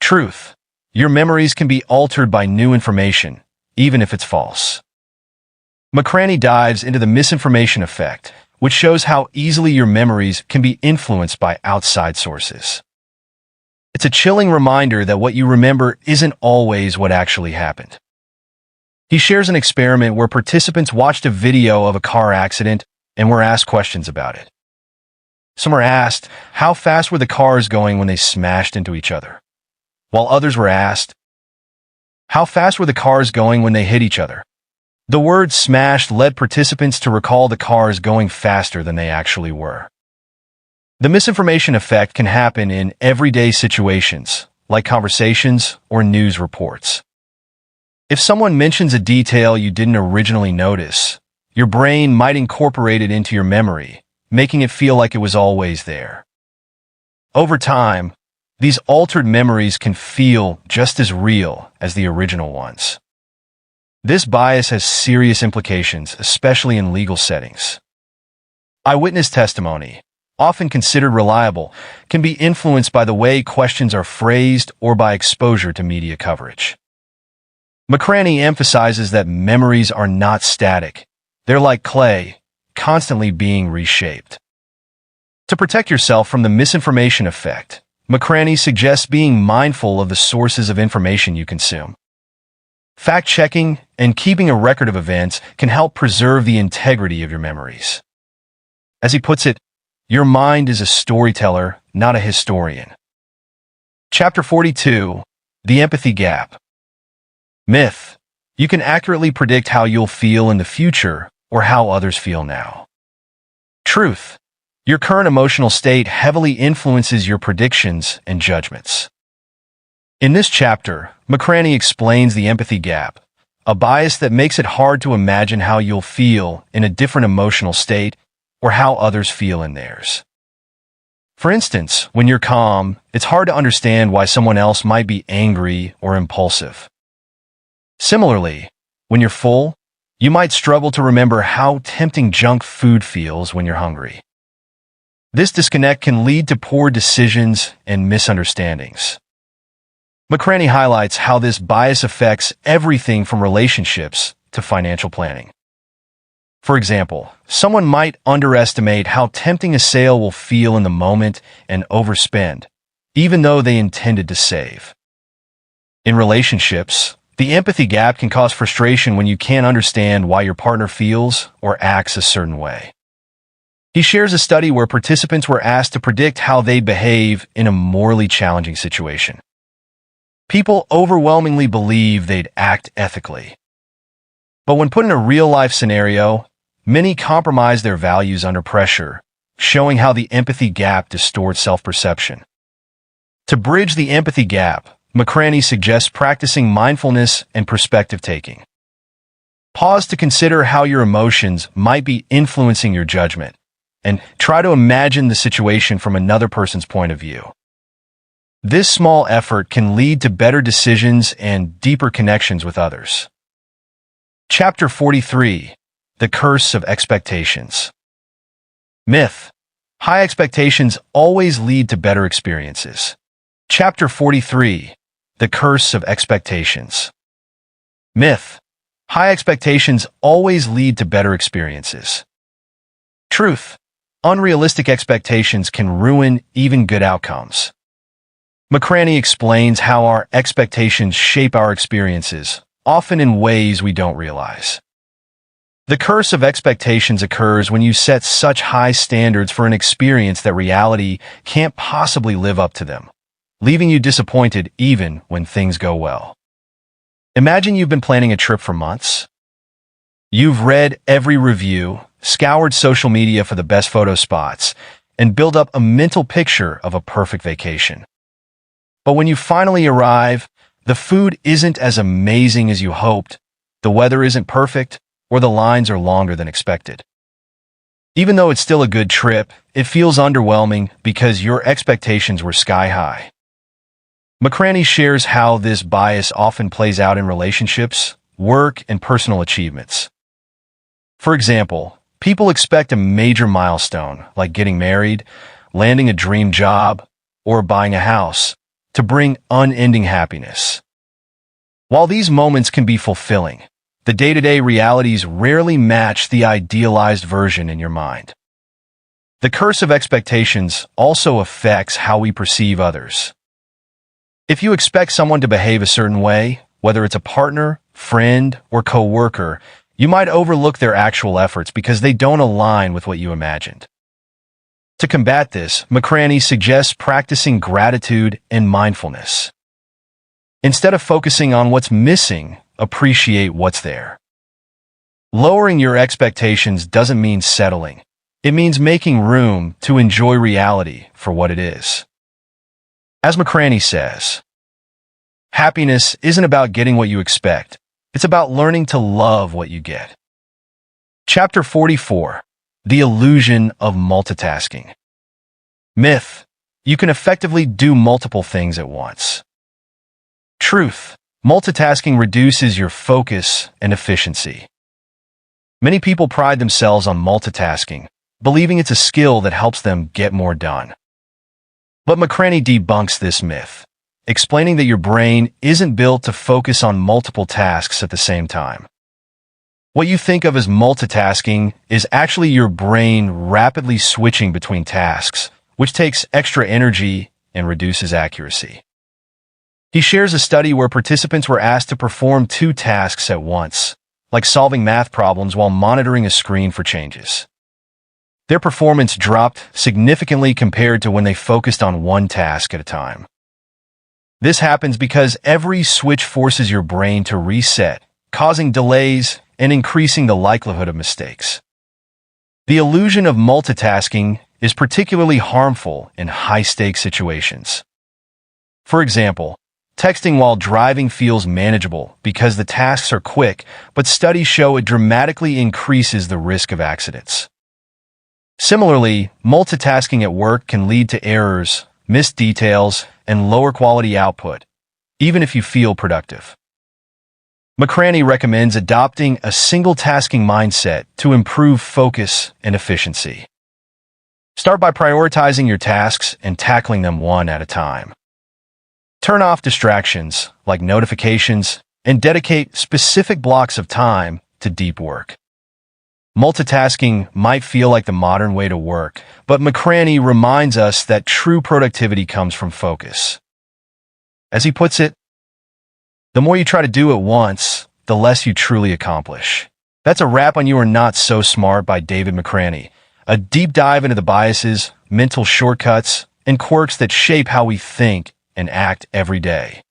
Truth. Your memories can be altered by new information, even if it's false. McCraney dives into the misinformation effect, which shows how easily your memories can be influenced by outside sources. It's a chilling reminder that what you remember isn't always what actually happened. He shares an experiment where participants watched a video of a car accident and were asked questions about it. Some were asked, how fast were the cars going when they smashed into each other? While others were asked, how fast were the cars going when they hit each other? The word smashed led participants to recall the cars going faster than they actually were. The misinformation effect can happen in everyday situations, like conversations or news reports. If someone mentions a detail you didn't originally notice, your brain might incorporate it into your memory, making it feel like it was always there. Over time, these altered memories can feel just as real as the original ones. This bias has serious implications, especially in legal settings. Eyewitness testimony, often considered reliable, can be influenced by the way questions are phrased or by exposure to media coverage. McCraney emphasizes that memories are not static. They're like clay, constantly being reshaped. To protect yourself from the misinformation effect, McCraney suggests being mindful of the sources of information you consume. Fact-checking and keeping a record of events can help preserve the integrity of your memories. As he puts it, your mind is a storyteller, not a historian. Chapter 42, The Empathy Gap. Myth. You can accurately predict how you'll feel in the future or how others feel now. Truth. Your current emotional state heavily influences your predictions and judgments. In this chapter, McCraney explains the empathy gap, a bias that makes it hard to imagine how you'll feel in a different emotional state or how others feel in theirs. For instance, when you're calm, it's hard to understand why someone else might be angry or impulsive. Similarly, when you're full, you might struggle to remember how tempting junk food feels when you're hungry. This disconnect can lead to poor decisions and misunderstandings. McCraney highlights how this bias affects everything from relationships to financial planning. For example, someone might underestimate how tempting a sale will feel in the moment and overspend, even though they intended to save. In relationships, the empathy gap can cause frustration when you can't understand why your partner feels or acts a certain way. He shares a study where participants were asked to predict how they'd behave in a morally challenging situation. People overwhelmingly believe they'd act ethically. But when put in a real-life scenario, many compromise their values under pressure, showing how the empathy gap distorts self-perception. To bridge the empathy gap, McCraney suggests practicing mindfulness and perspective-taking. Pause to consider how your emotions might be influencing your judgment, and try to imagine the situation from another person's point of view. This small effort can lead to better decisions and deeper connections with others. Chapter 43, The Curse of Expectations. Myth. High expectations always lead to better experiences. Chapter 43, The Curse of Expectations. Myth. High expectations always lead to better experiences. Truth. Unrealistic expectations can ruin even good outcomes. McCraney explains how our expectations shape our experiences, often in ways we don't realize. The curse of expectations occurs when you set such high standards for an experience that reality can't possibly live up to them, leaving you disappointed even when things go well. Imagine you've been planning a trip for months. You've read every review, scoured social media for the best photo spots, and built up a mental picture of a perfect vacation. But when you finally arrive, the food isn't as amazing as you hoped, the weather isn't perfect, or the lines are longer than expected. Even though it's still a good trip, it feels underwhelming because your expectations were sky high. McCraney shares how this bias often plays out in relationships, work, and personal achievements. For example, people expect a major milestone, like getting married, landing a dream job, or buying a house, to bring unending happiness. While these moments can be fulfilling, the day-to-day realities rarely match the idealized version in your mind. The curse of expectations also affects how we perceive others. If you expect someone to behave a certain way, whether it's a partner, friend, or co-worker, you might overlook their actual efforts because they don't align with what you imagined. To combat this, McCraney suggests practicing gratitude and mindfulness. Instead of focusing on what's missing, appreciate what's there. Lowering your expectations doesn't mean settling. It means making room to enjoy reality for what it is. As McCraney says, happiness isn't about getting what you expect. It's about learning to love what you get. Chapter 44, The Illusion of Multitasking. Myth. You can effectively do multiple things at once. Truth. Multitasking reduces your focus and efficiency. Many people pride themselves on multitasking, believing it's a skill that helps them get more done. But McCraney debunks this myth, explaining that your brain isn't built to focus on multiple tasks at the same time. What you think of as multitasking is actually your brain rapidly switching between tasks, which takes extra energy and reduces accuracy. He shares a study where participants were asked to perform 2 tasks at once, like solving math problems while monitoring a screen for changes. Their performance dropped significantly compared to when they focused on 1 task at a time. This happens because every switch forces your brain to reset, causing delays and increasing the likelihood of mistakes. The illusion of multitasking is particularly harmful in high-stakes situations. For example, texting while driving feels manageable because the tasks are quick, but studies show it dramatically increases the risk of accidents. Similarly, multitasking at work can lead to errors, missed details, and lower quality output, even if you feel productive. McCraney recommends adopting a single-tasking mindset to improve focus and efficiency. Start by prioritizing your tasks and tackling them one at a time. Turn off distractions, like notifications, and dedicate specific blocks of time to deep work. Multitasking might feel like the modern way to work, but McCraney reminds us that true productivity comes from focus. As he puts it, the more you try to do at once, the less you truly accomplish. That's a wrap on You Are Not So Smart by David McCraney, a deep dive into the biases, mental shortcuts, and quirks that shape how we think and act every day.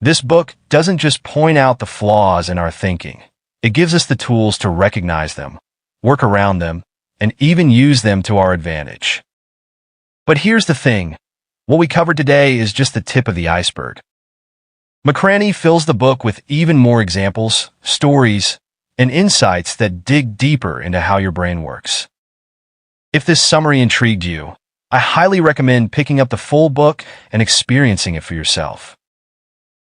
This book doesn't just point out the flaws in our thinking. It gives us the tools to recognize them, work around them, and even use them to our advantage. But here's the thing. What we covered today is just the tip of the iceberg. McCraney fills the book with even more examples, stories, and insights that dig deeper into how your brain works. If this summary intrigued you, I highly recommend picking up the full book and experiencing it for yourself.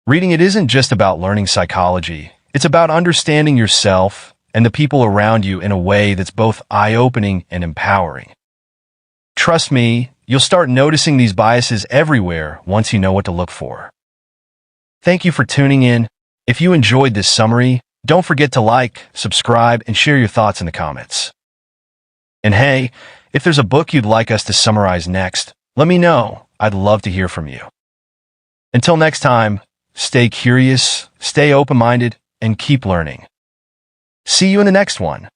Reading it isn't just about learning psychology. It's about understanding yourself and the people around you in a way that's both eye-opening and empowering. Trust me, you'll start noticing these biases everywhere once you know what to look for. Thank you for tuning in. If you enjoyed this summary, don't forget to like, subscribe, and share your thoughts in the comments. And hey, if there's a book you'd like us to summarize next, let me know. I'd love to hear from you. Until next time, stay curious, stay open-minded, and keep learning. See you in the next one.